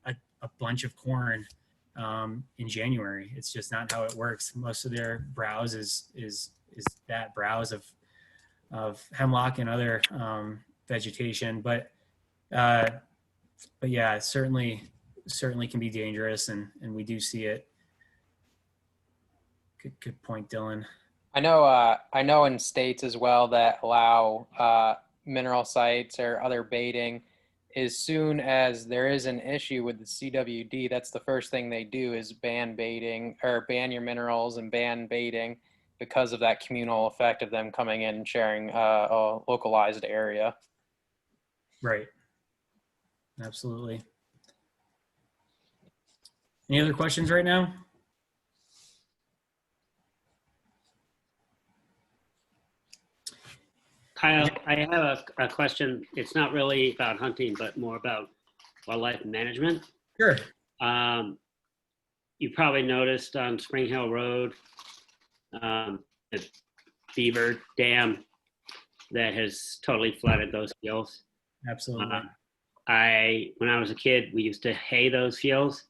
a bunch of corn in January. It's just not how it works. Most of their browse is that browse of hemlock and other vegetation, but yeah, it certainly can be dangerous, and we do see it. Good point, Dylan. I know in states as well that allow mineral sites or other baiting, as soon as there is an issue with the CWD, that's the first thing they do is ban baiting or ban your minerals and ban baiting because of that communal effect of them coming in and sharing a localized area. Right. Absolutely. Any other questions right now? Kyle, I have a question. It's not really about hunting, but more about wildlife management. Sure. You probably noticed on Spring Hill Road, the Beaver Dam that has totally flooded those fields. Absolutely. When I was a kid, we used to hay those fields.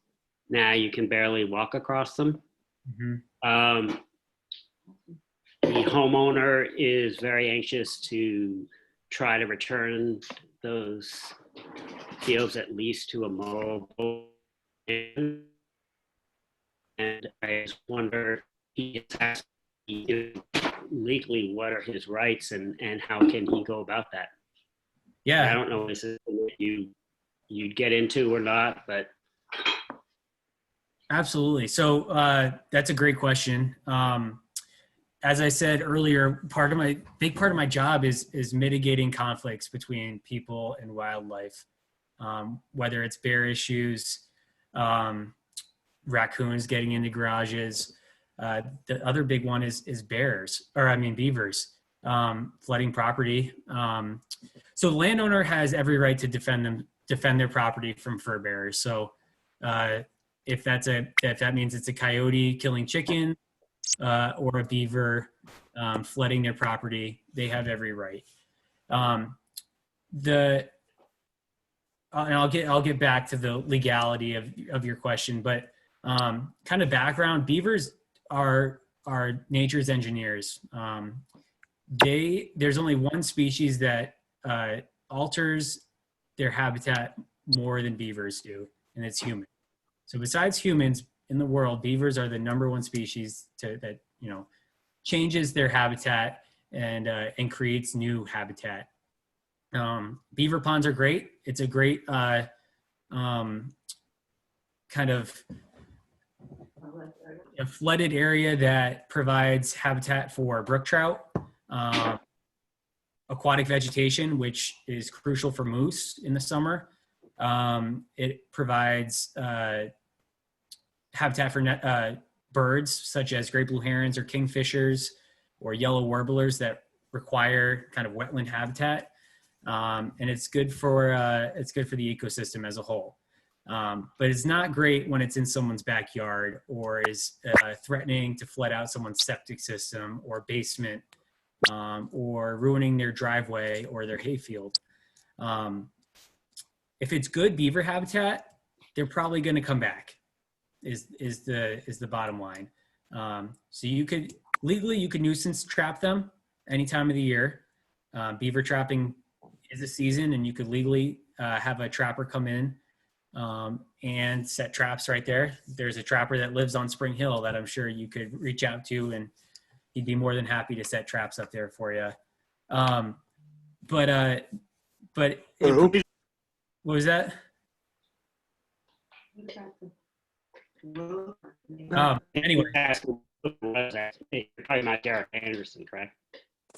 Now you can barely walk across them. Mm-hmm. The homeowner is very anxious to try to return those fields at least to a mowable. And I just wonder, legally, what are his rights and how can he go about that? Yeah. I don't know if this is something that you'd get into or not, but. Absolutely. So that's a great question. As I said earlier, big part of my job is mitigating conflicts between people and wildlife, whether it's bear issues, raccoons getting into garages. The other big one is beavers flooding property. So the landowner has every right to defend their property from fur bearers. So if that means it's a coyote killing chicken, or a beaver flooding their property, they have every right. And I'll get back to the legality of your question, but kind of background: beavers are nature's engineers. There's only one species that alters their habitat more than beavers do, and it's humans. So besides humans in the world, beavers are the #1 species that changes their habitat and creates new habitat. Beaver ponds are great. It's a great kind of a flooded area that provides habitat for brook trout, aquatic vegetation, which is crucial for moose in the summer. It provides habitat for birds such as great blue herons or kingfishers or yellow warblers that require kind of wetland habitat. And it's good for the ecosystem as a whole. But it's not great when it's in someone's backyard or is threatening to flood out someone's septic system or basement, or ruining their driveway or their hayfield. If it's good beaver habitat, they're probably going to come back. Is the bottom line. So you could nuisance trap them any time of the year. Beaver trapping is a season, and you could legally have a trapper come in and set traps right there. There's a trapper that lives on Spring Hill that I'm sure you could reach out to, and he'd be more than happy to set traps up there for you. What was that? Anyway. You're talking about Derek Anderson, correct?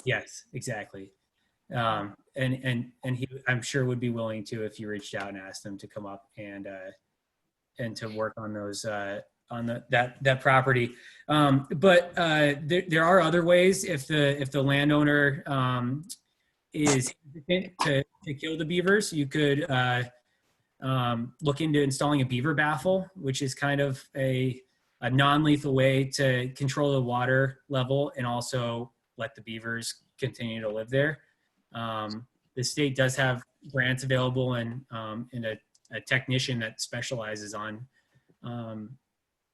Yes, exactly. And he, I'm sure, would be willing to if you reached out and asked him to come up and to work on those that property. But there are other ways if the landowner is hesitant to kill the beavers. You could look into installing a beaver baffle, which is kind of a non-lethal way to control the water level and also let the beavers continue to live there. The state does have grants available and a technician that specializes on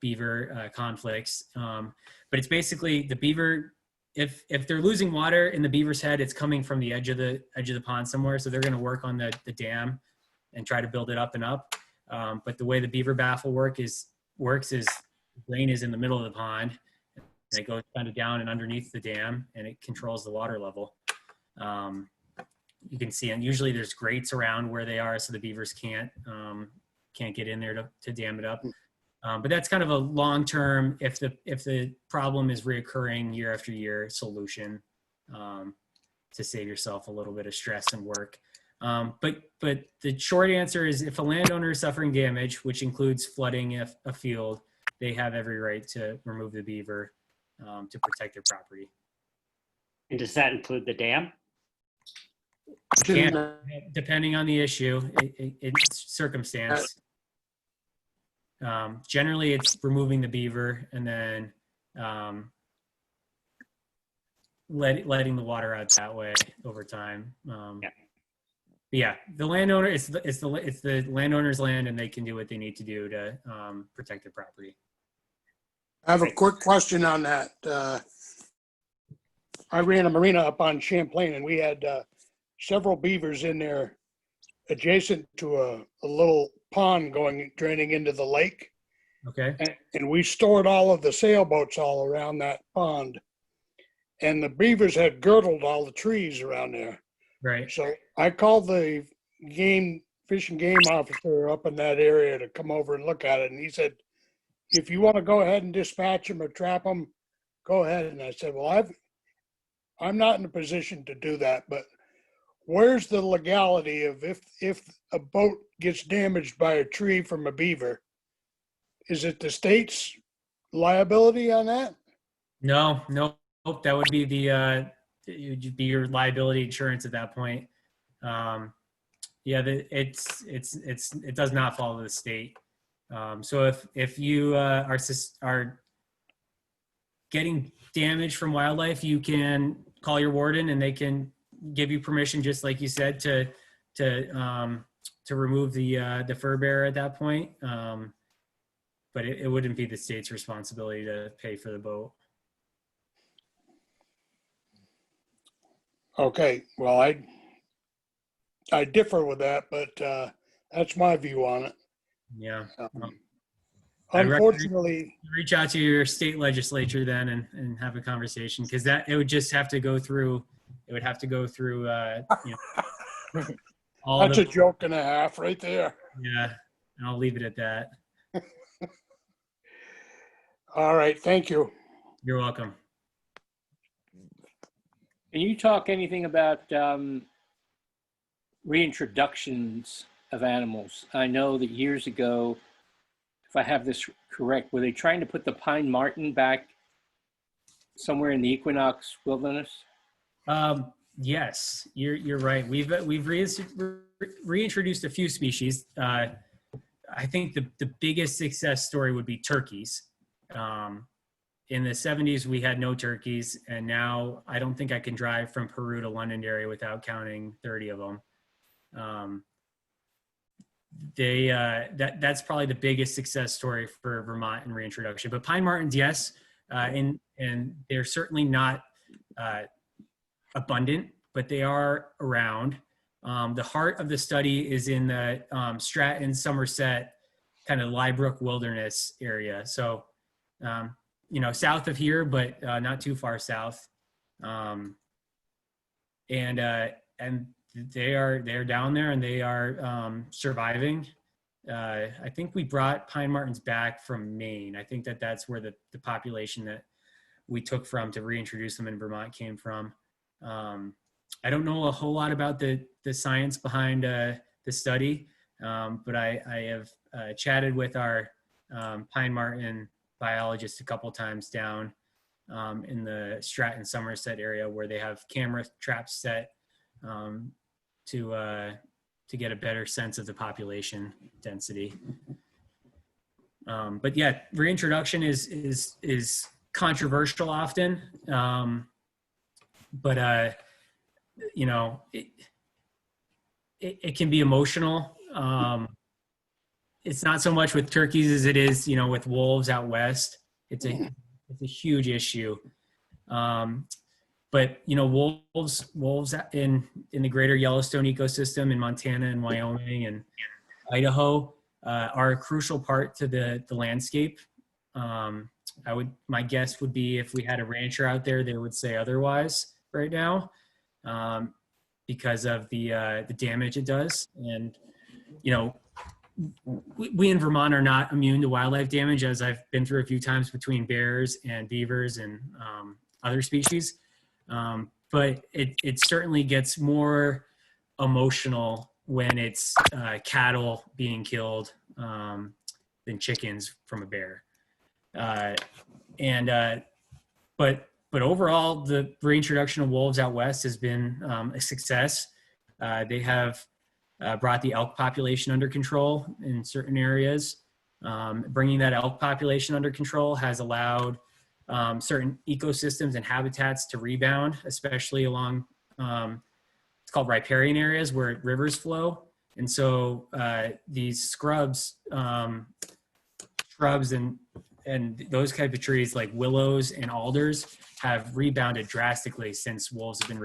beaver conflicts. But it's basically the beaver, if they're losing water in the beaver's head, it's coming from the edge of the pond somewhere. So they're going to work on the dam and try to build it up and up. But the way the beaver baffle works is the drain is in the middle of the pond, and it goes kind of down and underneath the dam, and it controls the water level. You can see, and usually there's grates around where they are, so the beavers can't get in there to dam it up. But that's kind of a long-term, if the problem is reoccurring year after year, solution to save yourself a little bit of stress and work. But the short answer is, if a landowner is suffering damage, which includes flooding a field, they have every right to remove the beaver to protect their property. And does that include the dam? And depending on the issue, it's circumstance. Generally, it's removing the beaver and then letting the water out that way over time. Yeah, the landowner, it's the landowner's land, and they can do what they need to do to protect their property. I have a quick question on that. I ran a marina up on Champlain, and we had several beavers in there adjacent to a little pond draining into the lake. Okay. And we stored all of the sailboats all around that pond. And the beavers had girdled all the trees around there. Right. So I called the fish and game officer up in that area to come over and look at it. And he said, if you want to go ahead and dispatch them or trap them, go ahead. And I said, well, I'm not in a position to do that, but where's the legality of if a boat gets damaged by a tree from a beaver? Is it the state's liability on that? No, that would be it would be your liability insurance at that point. It does not follow the state. So if you are getting damage from wildlife, you can call your warden, and they can give you permission, just like you said, to remove the fur bearer at that point. But it wouldn't be the state's responsibility to pay for the boat. Okay, well, I differ with that, but that's my view on it. Yeah. Unfortunately, Reach out to your state legislature then and have a conversation, because it would just have to go through. It would have to go through. All that's a joke and a half right there. Yeah, And I'll leave it at that. All right, thank you. You're welcome. Can you talk anything about reintroductions of animals? I know that years ago, if I have this correct, were they trying to put the pine marten back somewhere in the equinox wilderness? Yes, you're right. We've reintroduced a few species. I think the biggest success story would be turkeys. In the 70s, we had no turkeys, and now I don't think I can drive from Peru to Londonderry without counting 30 of them. That's probably the biggest success story for Vermont in reintroduction. But pine martens, yes, and they're certainly not abundant, but they are around. The heart of the study is in the Stratton, Somerset, kind of Liebrook Wilderness area. So, south of here, but not too far south. And they're down there, and they are surviving. I think we brought pine martens back from Maine. I think that's where the population that we took from to reintroduce them in Vermont came from. I don't know a whole lot about the science behind the study, but I have chatted with our pine marten biologist a couple times down in the Stratton, Somerset area, where they have camera traps set to get a better sense of the population density. But yeah, reintroduction is controversial often, but it can be emotional. It's not so much with turkeys as it is, with wolves out west. It's a huge issue. But wolves in the greater Yellowstone ecosystem in Montana and Wyoming and Idaho are a crucial part to the landscape. My guess would be if we had a rancher out there, they would say otherwise right now, because of the damage it does. And we in Vermont are not immune to wildlife damage, as I've been through a few times between bears and beavers and other species. But it certainly gets more emotional when it's cattle being killed than chickens from a bear. But overall, the reintroduction of wolves out west has been a success. They have brought the elk population under control in certain areas. Bringing that elk population under control has allowed certain ecosystems and habitats to rebound, especially along, it's called riparian areas where rivers flow. And so these shrubs and those type of trees like willows and alders have rebounded drastically since wolves have been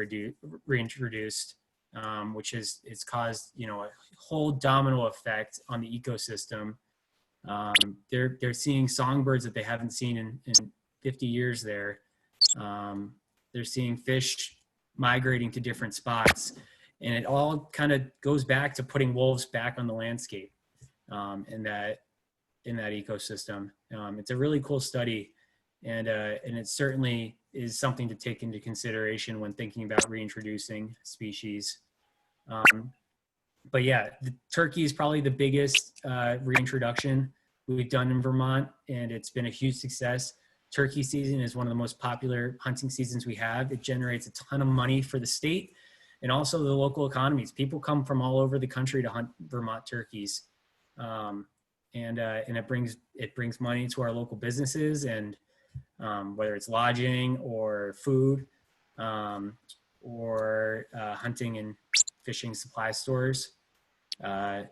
reintroduced, which it's caused, a whole domino effect on the ecosystem. They're seeing songbirds that they haven't seen in 50 years there. They're seeing fish migrating to different spots, and it all kind of goes back to putting wolves back on the landscape in that ecosystem. It's a really cool study, and it certainly is something to take into consideration when thinking about reintroducing species. But yeah, the turkey is probably the biggest reintroduction we've done in Vermont, and it's been a huge success. Turkey season is one of the most popular hunting seasons we have. It generates a ton of money for the state and also the local economies. People come from all over the country to hunt Vermont turkeys. And it brings money to our local businesses, and whether it's lodging or food, or hunting and fishing supply stores. Yeah,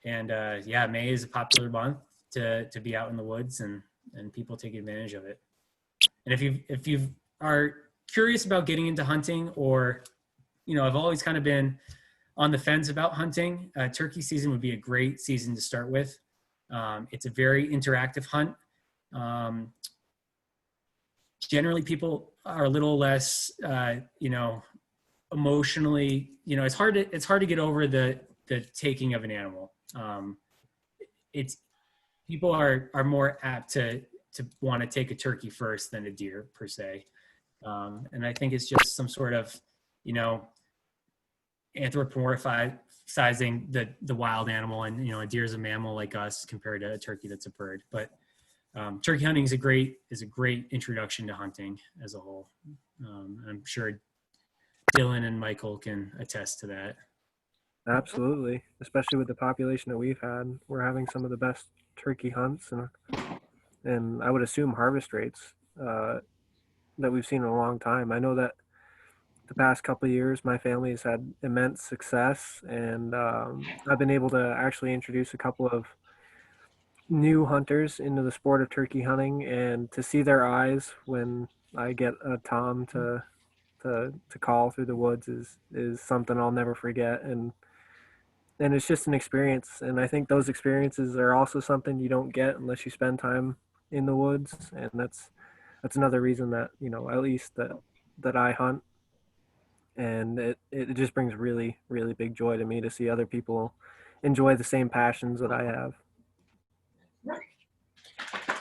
May is a popular month to be out in the woods, and people take advantage of it. And if you are curious about getting into hunting, or I've always kind of been on the fence about hunting, turkey season would be a great season to start with. It's a very interactive hunt. Generally, people are a little less, emotionally. It's hard to get over the taking of an animal. it's people are more apt to want to take a turkey first than a deer per se. And I think it's just some sort of, you know, anthropomorphizing the wild animal, and, you know, a deer is a mammal like us compared to a turkey that's a bird. But turkey hunting is a great introduction to hunting as a whole. I'm sure Dylan and Michael can attest to that. Absolutely, especially with the population that we've had. We're having some of the best turkey hunts, and I would assume harvest rates that we've seen in a long time. I know that the past couple of years, my family has had immense success, and I've been able to actually introduce a couple of new hunters into the sport of turkey hunting, and to see their eyes when I get a tom to call through the woods is something I'll never forget. And it's just an experience, and I think those experiences are also something you don't get unless you spend time in the woods. And that's another reason that, you know, at least that I hunt, and it just brings really, really big joy to me to see other people enjoy the same passions that I have.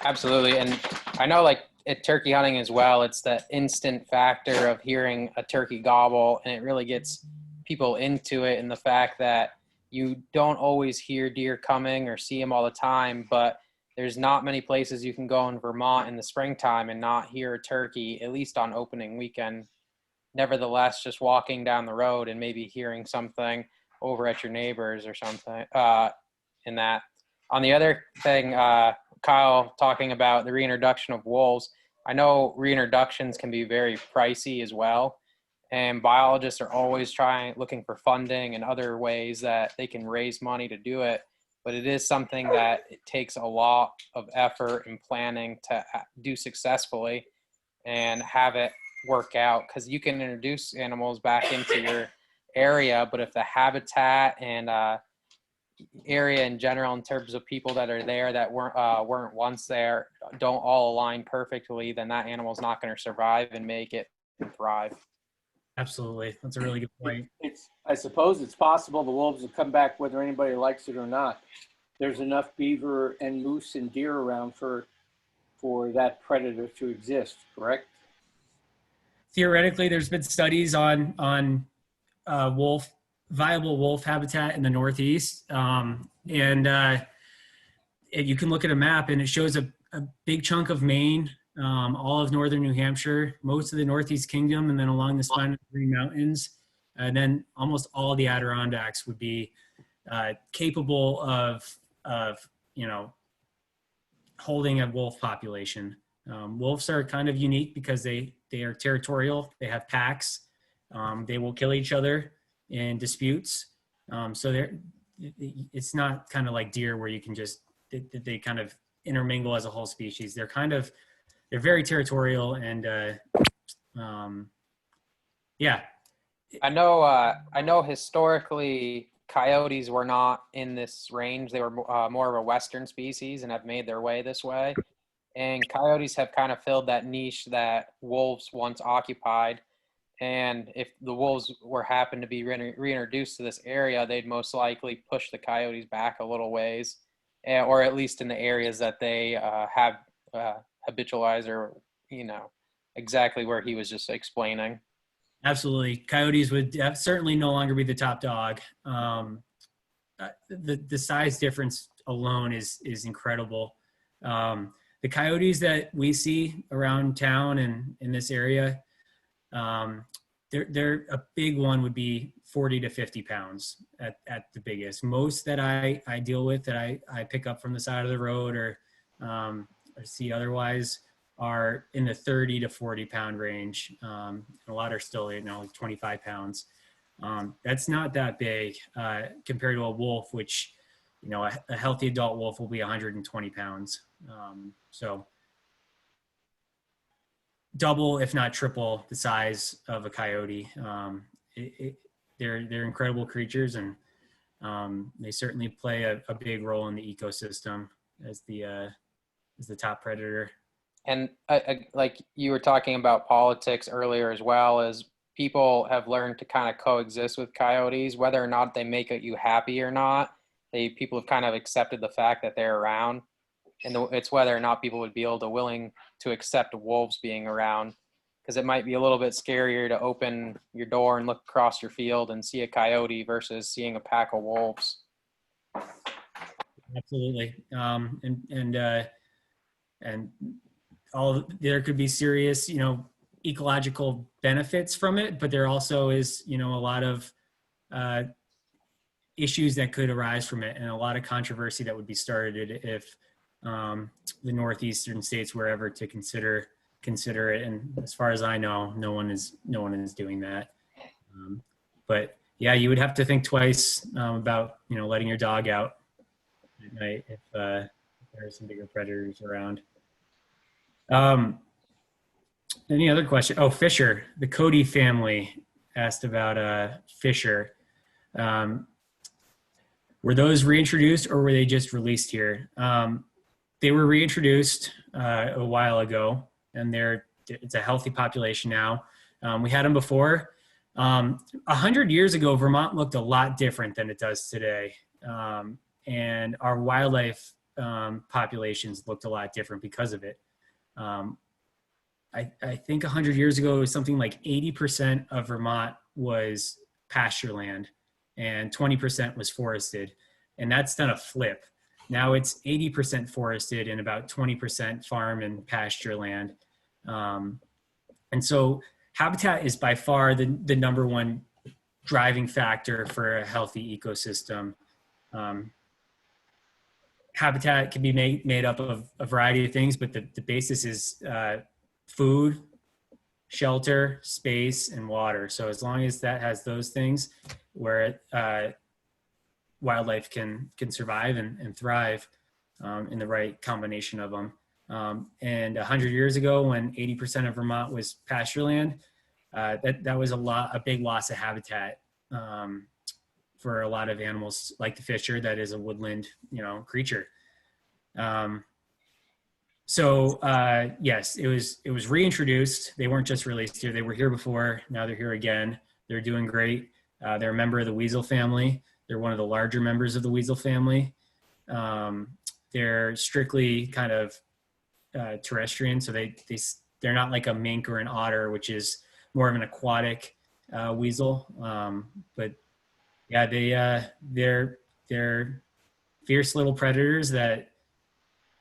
Absolutely. And I know, like, at turkey hunting as well, it's the instant factor of hearing a turkey gobble, and it really gets people into it, and the fact that you don't always hear deer coming or see them all the time, but there's not many places you can go in Vermont in the springtime and not hear a turkey, at least on opening weekend. Nevertheless, just walking down the road and maybe hearing something over at your neighbors or something in that. On the other thing, Kyle talking about the reintroduction of wolves, I know reintroductions can be very pricey as well. And biologists are always looking for funding and other ways that they can raise money to do it. But it is something that it takes a lot of effort and planning to do successfully and have it work out, because you can introduce animals back into your area, but if the habitat and area in general, in terms of people that are there that weren't once there, don't all align perfectly, then that animal's not going to survive and make it and thrive. Absolutely. That's a really good point. I suppose it's possible the wolves will come back whether anybody likes it or not. There's enough beaver and moose and deer around for that predator to exist, correct? Theoretically, there's been studies on viable wolf habitat in the Northeast. And you can look at a map and it shows a big chunk of Maine, all of northern New Hampshire, most of the Northeast Kingdom, and then along the spine of the Green Mountains. And then almost all the Adirondacks would be capable of you know, holding a wolf population. Wolves are kind of unique because they are territorial. They have packs. They will kill each other in disputes. So it's not kind of like deer where you can just, they kind of intermingle as a whole species. They're very territorial, and yeah. I know historically coyotes were not in this range. They were more of a western species and have made their way this way. And coyotes have kind of filled that niche that wolves once occupied. And if the wolves happened to be reintroduced to this area, they'd most likely push the coyotes back a little ways, or at least in the areas that they have habitualized, or, you know, exactly where he was just explaining. Absolutely. Coyotes would certainly no longer be the top dog. The size difference alone is incredible. The coyotes that we see around town and in this area, they're a big one would be 40 to 50 pounds at the biggest. Most that I deal with, that I pick up from the side of the road or see otherwise, are in the 30 to 40 pound range. A lot are still, you know, like 25 pounds. That's not that big compared to a wolf, which, you know, a healthy adult wolf will be 120 pounds. So double, if not triple, the size of a coyote. They're incredible creatures, and they certainly play a big role in the ecosystem as the top predator. And like you were talking about politics earlier, as well as people have learned to kind of coexist with coyotes, whether or not they make you happy or not. people have kind of accepted the fact that they're around, and it's whether or not people would be willing to accept wolves being around, because it might be a little bit scarier to open your door and look across your field and see a coyote versus seeing a pack of wolves. Absolutely. And there could be serious, ecological benefits from it, but there also is, a lot of issues that could arise from it, and a lot of controversy that would be started if the northeastern states were ever to consider it. And as far as I know, no one is doing that. But yeah, you would have to think twice about letting your dog out at night if there are some bigger predators around. Any other question? Oh, Fisher, the Cody family asked about Fisher. Were those reintroduced or were they just released here? They were reintroduced a while ago, and it's a healthy population now. We had them before. 100 years ago, Vermont looked a lot different than it does today. And our wildlife populations looked a lot different because of it. I think 100 years ago, it was something like 80% of Vermont was pasture land and 20% was forested. And that's done a flip. Now it's 80% forested and about 20% farm and pasture land. And so habitat is by far the number one driving factor for a healthy ecosystem. Habitat can be made up of a variety of things, but the basis is food, shelter, space, and water. So as long as that has those things, where wildlife can survive and thrive in the right combination of them. And 100 years ago, when 80% of Vermont was pasture land, that was a big loss of habitat for a lot of animals like the fisher, that is a woodland, creature. So yes, it was reintroduced. They weren't just released here. They were here before. Now they're here again. They're doing great. They're a member of the weasel family. They're one of the larger members of the weasel family. They're strictly kind of terrestrian. So they're not like a mink or an otter, which is more of an aquatic weasel. But yeah, they're fierce little predators that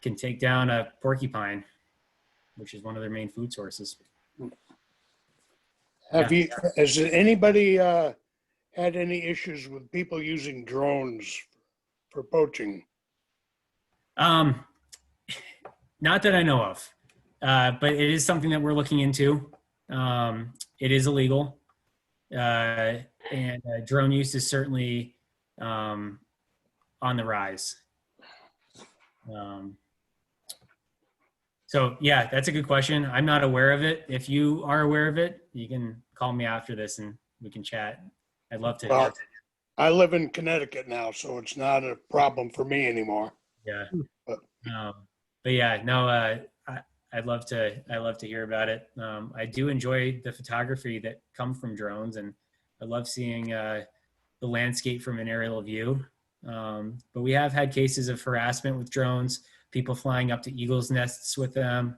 can take down a porcupine, which is one of their main food sources. Has anybody had any issues with people using drones for poaching? Not that I know of, but it is something that we're looking into. It is illegal, and drone use is certainly on the rise. So yeah, that's a good question. I'm not aware of it. If you are aware of it, you can call me after this and we can chat. I'd love to. Well, I live in Connecticut now, so it's not a problem for me anymore. Yeah. But yeah, no, I'd love to hear about it. I do enjoy the photography that comes from drones, and I love seeing the landscape from an aerial view. But we have had cases of harassment with drones, people flying up to eagles' nests with them.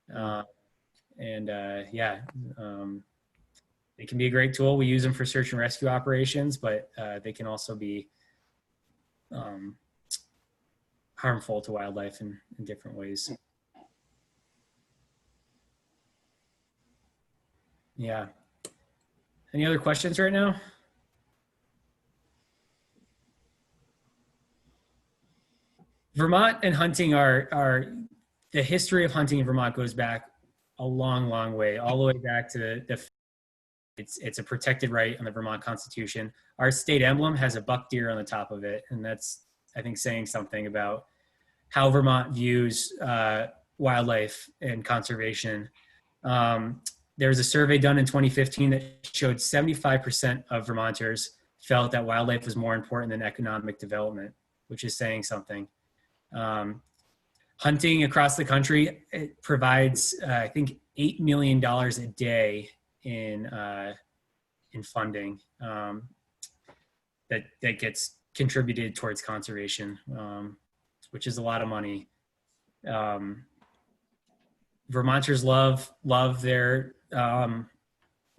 They can be a great tool. We use them for search and rescue operations, but they can also be harmful to wildlife in different ways. Yeah. Any other questions right now? Vermont and hunting the history of hunting in Vermont goes back a long, long way, all the way back to it's a protected right on the Vermont Constitution. Our state emblem has a buck deer on the top of it, and that's, I think, saying something about how Vermont views wildlife and conservation. There was a survey done in 2015 that showed 75% of Vermonters felt that wildlife was more important than economic development, which is saying something. Hunting across the country, it provides, I think, $8 million a day in funding that gets contributed towards conservation, which is a lot of money. Vermonters love their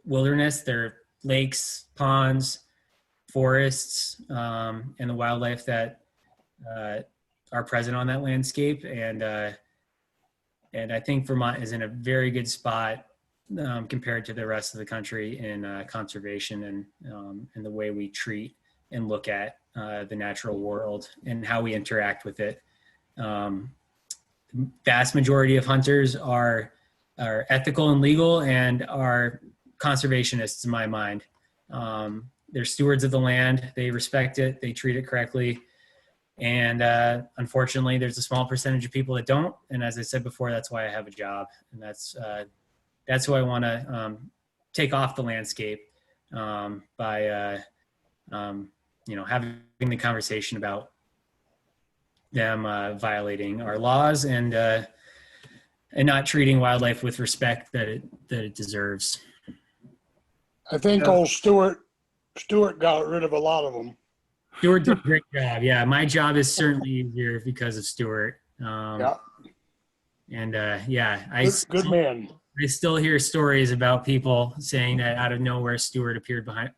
wilderness, their lakes, ponds, forests, and the wildlife that are present on that landscape. And I think Vermont is in a very good spot compared to the rest of the country in conservation and the way we treat and look at the natural world and how we interact with it. Vast majority of hunters are ethical and legal and are conservationists in my mind. They're stewards of the land. They respect it. They treat it correctly. And unfortunately, there's a small percentage of people that don't. And as I said before, that's why I have a job. And that's who I want to take off the landscape by having the conversation about them violating our laws and not treating wildlife with respect that it deserves. I think old Stewart got rid of a lot of them. Stuart did a great job. Yeah, my job is certainly easier because of Stuart. Yeah. And Good man. I still hear stories about people saying that out of nowhere Stuart appeared behind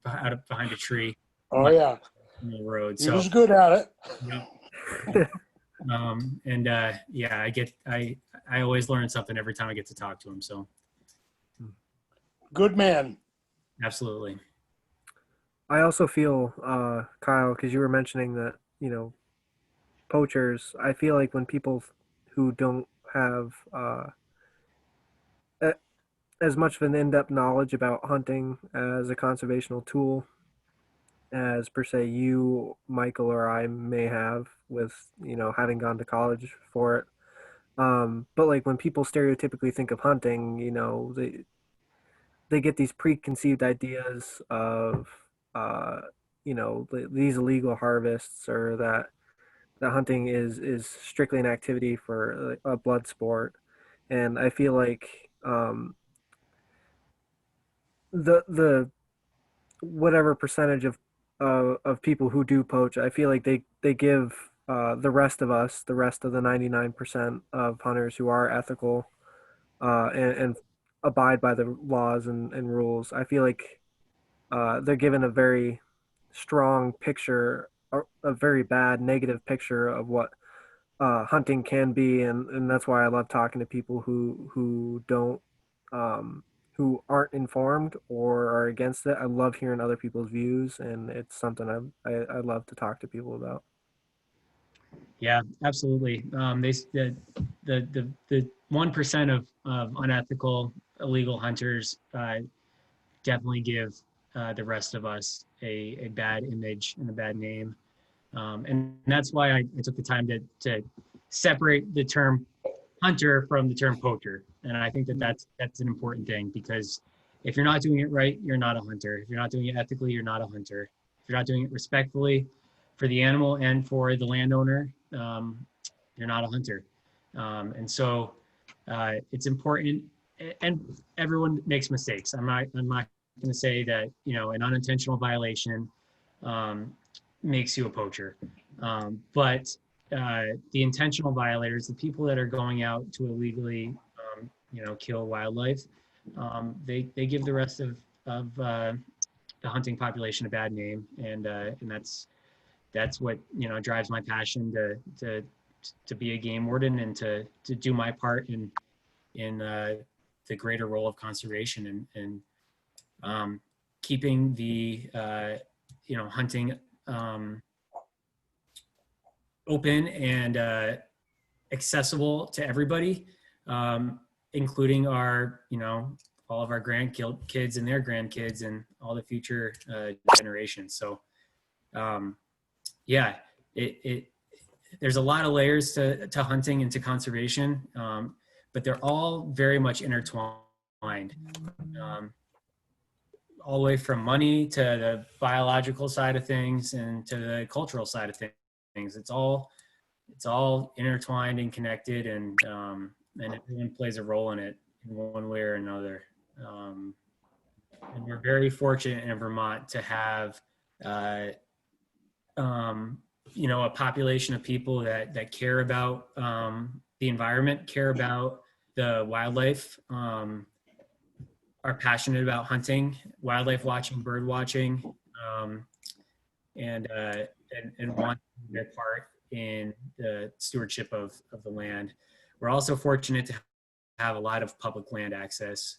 a tree. Oh yeah. On the road. He was good at it. I always learn something every time I get to talk to him. So good man. Absolutely. I also feel, Kyle, because you were mentioning that, poachers, I feel like when people who don't have as much of an in-depth knowledge about hunting as a conservational tool as per se you, Michael, or I may have with, having gone to college for it. But like when people stereotypically think of hunting, they get these preconceived ideas of, these illegal harvests, or that hunting is strictly an activity for a blood sport. And I feel like the whatever percentage of people who do poach, I feel like they give the rest of us, the rest of the 99% of hunters who are ethical and abide by the laws and rules, I feel like they're given a very strong picture, a very bad negative picture of what hunting can be, and that's why I love talking to people who don't who aren't informed or are against it. I love hearing other people's views, and it's something I love to talk to people about. Yeah, absolutely. The 1% of unethical, illegal hunters definitely give the rest of us a bad image and a bad name. And that's why I took the time to separate the term hunter from the term poacher. And I think that's an important thing, because if you're not doing it right, you're not a hunter. If you're not doing it ethically, you're not a hunter. If you're not doing it respectfully for the animal and for the landowner, you're not a hunter. And so it's important, and everyone makes mistakes. I'm not going to say that, an unintentional violation makes you a poacher. But the intentional violators, the people that are going out to illegally, kill wildlife, they give the rest of the hunting population a bad name, and that's what drives my passion to be a game warden and to do my part in the greater role of conservation and keeping the hunting open and accessible to everybody, including our all of our grandkids and their grandkids and all the future generations. So there's a lot of layers to hunting and to conservation, but they're all very much intertwined. All the way from money to the biological side of things and to the cultural side of things. It's all intertwined and connected, and everyone plays a role in it in one way or another. And we're very fortunate in Vermont to have you know, a population of people that care about the environment, care about the wildlife, are passionate about hunting, wildlife watching, bird watching, and want their part in the stewardship of the land. We're also fortunate to have a lot of public land access,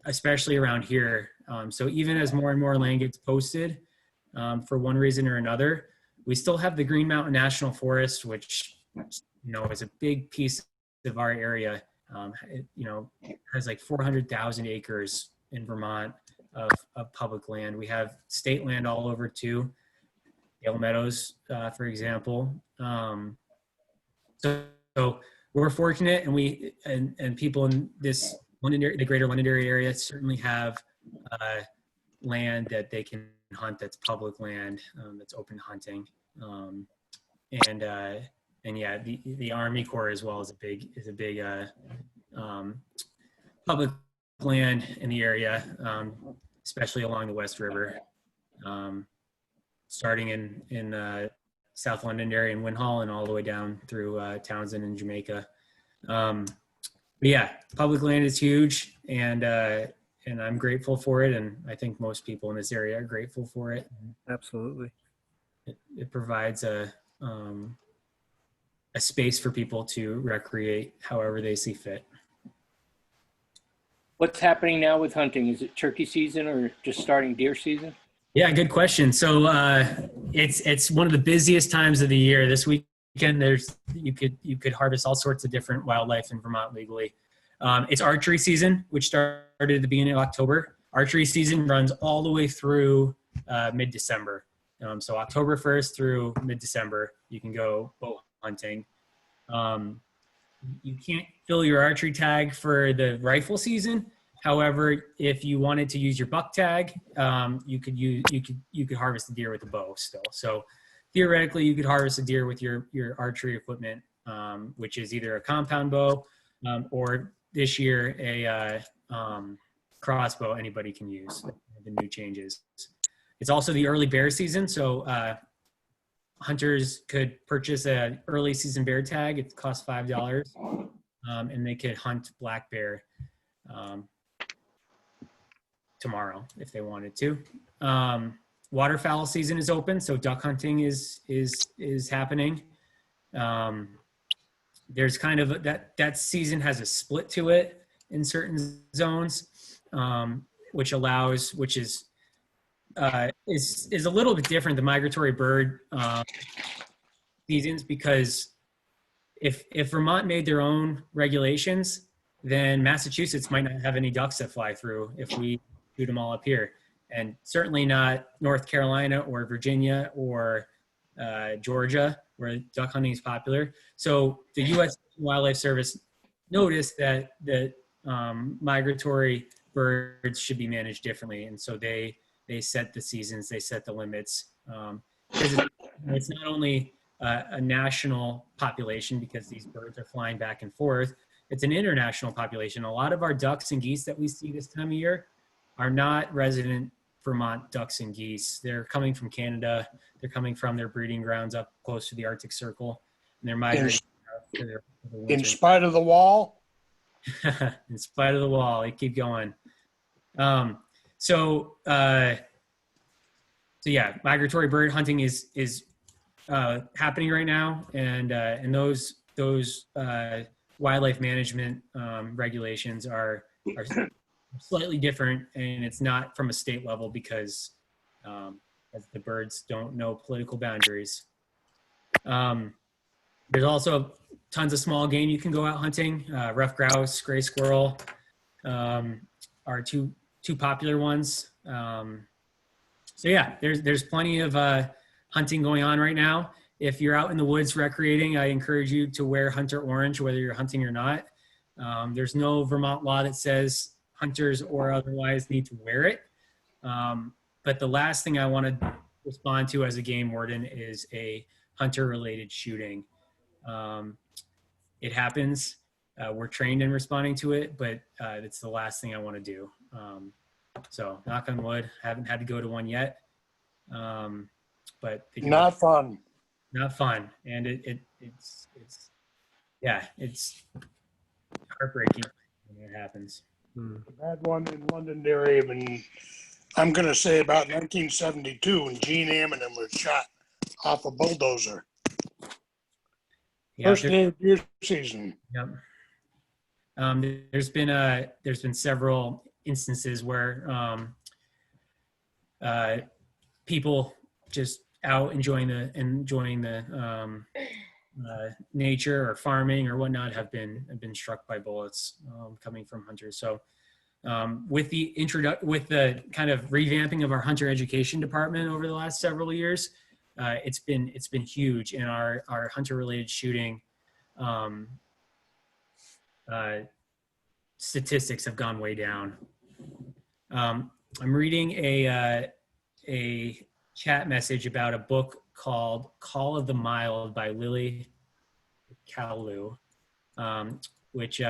especially around here. So even as more and more land gets posted, for one reason or another, we still have the Green Mountain National Forest, which, you know, is a big piece of our area. It, you know, has like 400,000 acres in Vermont of public land. We have state land all over too. Gale Meadows, for example. So we're fortunate, and people in this the greater Londonderry area certainly have land that they can hunt. That's public land, that's open hunting, and yeah, the Army Corps as well is a big public land in the area, especially along the West River, starting in South Londonderry and Winhall and all the way down through Townsend and Jamaica. But yeah, public land is huge, and I'm grateful for it, and I think most people in this area are grateful for it. Absolutely. It provides a space for people to recreate however they see fit. What's happening now with hunting? Is it turkey season or just starting deer season? Yeah, good question. So it's one of the busiest times of the year. This weekend, you could harvest all sorts of different wildlife in Vermont legally. It's archery season, which started at the beginning of October. Archery season runs all the way through mid-December. So October 1st through mid-December, you can go bow hunting. You can't fill your archery tag for the rifle season. However, if you wanted to use your buck tag, you could harvest a deer with a bow still. So theoretically, you could harvest a deer with your archery equipment, which is either a compound bow or this year a crossbow anybody can use. The new changes. It's also the early bear season, so hunters could purchase an early season bear tag. It costs $5, and they could hunt black bear tomorrow if they wanted to. Waterfowl season is open, so duck hunting is happening. There's kind of that season has a split to it in certain zones, which is a little bit different than migratory bird seasons, because if Vermont made their own regulations, then Massachusetts might not have any ducks that fly through if we shoot them all up here, and certainly not North Carolina or Virginia or Georgia, where duck hunting is popular. So the U.S. Wildlife Service noticed that migratory birds should be managed differently, and so they set the seasons, they set the limits. Because it's not only a national population, because these birds are flying back and forth, it's an international population. A lot of our ducks and geese that we see this time of year are not resident Vermont ducks and geese. They're coming from Canada. They're coming from their breeding grounds up close to the Arctic Circle, and they're migrating for the winter. In spite of the wall? In spite of the wall, they keep going. So yeah, migratory bird hunting is happening right now, and those wildlife management regulations are slightly different, and it's not from a state level because as the birds don't know political boundaries. There's also tons of small game you can go out hunting. Rough grouse, gray squirrel are two popular ones. So yeah, there's plenty of hunting going on right now. If you're out in the woods recreating, I encourage you to wear hunter orange, whether you're hunting or not. There's no Vermont law that says hunters or otherwise need to wear it. But the last thing I want to respond to as a game warden is a hunter-related shooting. It happens. We're trained in responding to it, but it's the last thing I want to do. So knock on wood, haven't had to go to one yet. but they do Not fun. not fun. And it's heartbreaking when it happens. I had one in Londonderry, and I'm going to say about 1972, when Gene Ammonham was shot off a bulldozer. Yeah, First day of deer season. Yep. There's been several instances where people just out enjoying the nature or farming or whatnot have been struck by bullets coming from hunters. So with the kind of revamping of our hunter education department over the last several years, it's been huge, and our hunter related shooting statistics have gone way down. I'm reading a chat message about a book called Call of the Mild by Lily Kalu, which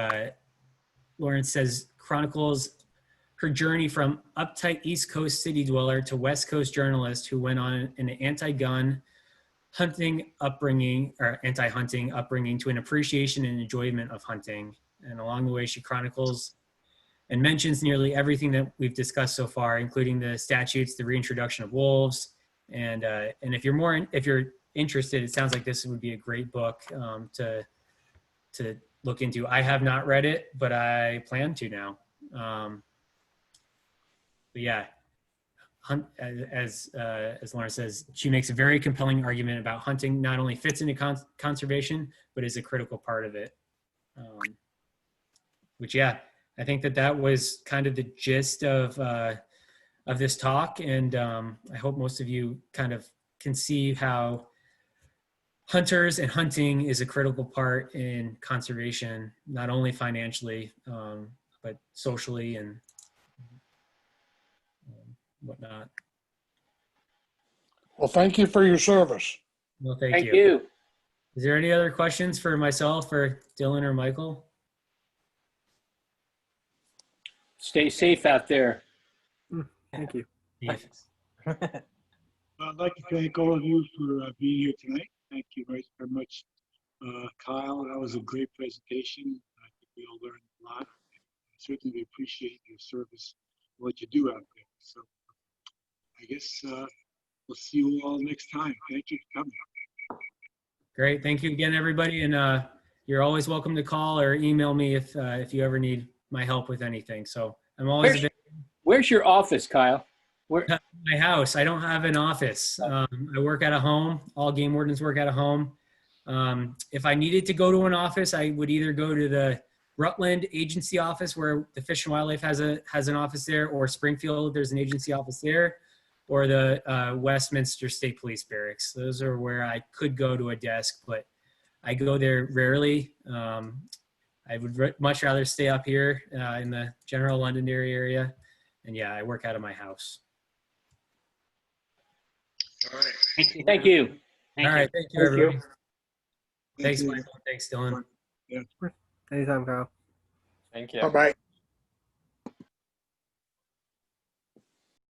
Lawrence says chronicles her journey from uptight East Coast city dweller to West Coast journalist who went on an anti-gun hunting upbringing or anti-hunting upbringing to an appreciation and enjoyment of hunting. And along the way, she chronicles and mentions nearly everything that we've discussed so far, including the statutes, the reintroduction of wolves. And if you're interested, it sounds like this would be a great book to look into. I have not read it, but I plan to now. But yeah, as Lawrence says, she makes a very compelling argument about hunting not only fits into conservation, but is a critical part of it. Which, yeah, I think that was kind of the gist of this talk. And I hope most of you kind of can see how hunters and hunting is a critical part in conservation, not only financially, but socially and whatnot. Well, thank you for your service. Well, Thank thank you. you. Is there any other questions for myself or Dylan or Michael? Stay safe out there. Thank you. Steve? I'd like to thank all of you for being here tonight. Thank you very, very much, Kyle. That was a great presentation. I think we all learned a lot. I certainly appreciate your service, what you do out there. So I guess we'll see you all next time. Thank you for coming. Great. Thank you again, everybody. And you're always welcome to call or email me if you ever need my help with anything. So I'm always Where's your office, Kyle? Where? my house. I don't have an office. I work out of home. All game wardens work out of home. If I needed to go to an office, I would either go to the Rutland agency office where the Fish and Wildlife has an office there, or Springfield, there's an agency office there, or the Westminster State Police Barracks. Those are where I could go to a desk, but I go there rarely. I would much rather stay up here in the general Londonderry area. And yeah, I work out of my house. All right. Thank you. Thank you. All right. Thank you, Thank you. everybody. Thanks, Michael. Thanks, Dylan. Anytime, Kyle. Thank you. Bye-bye.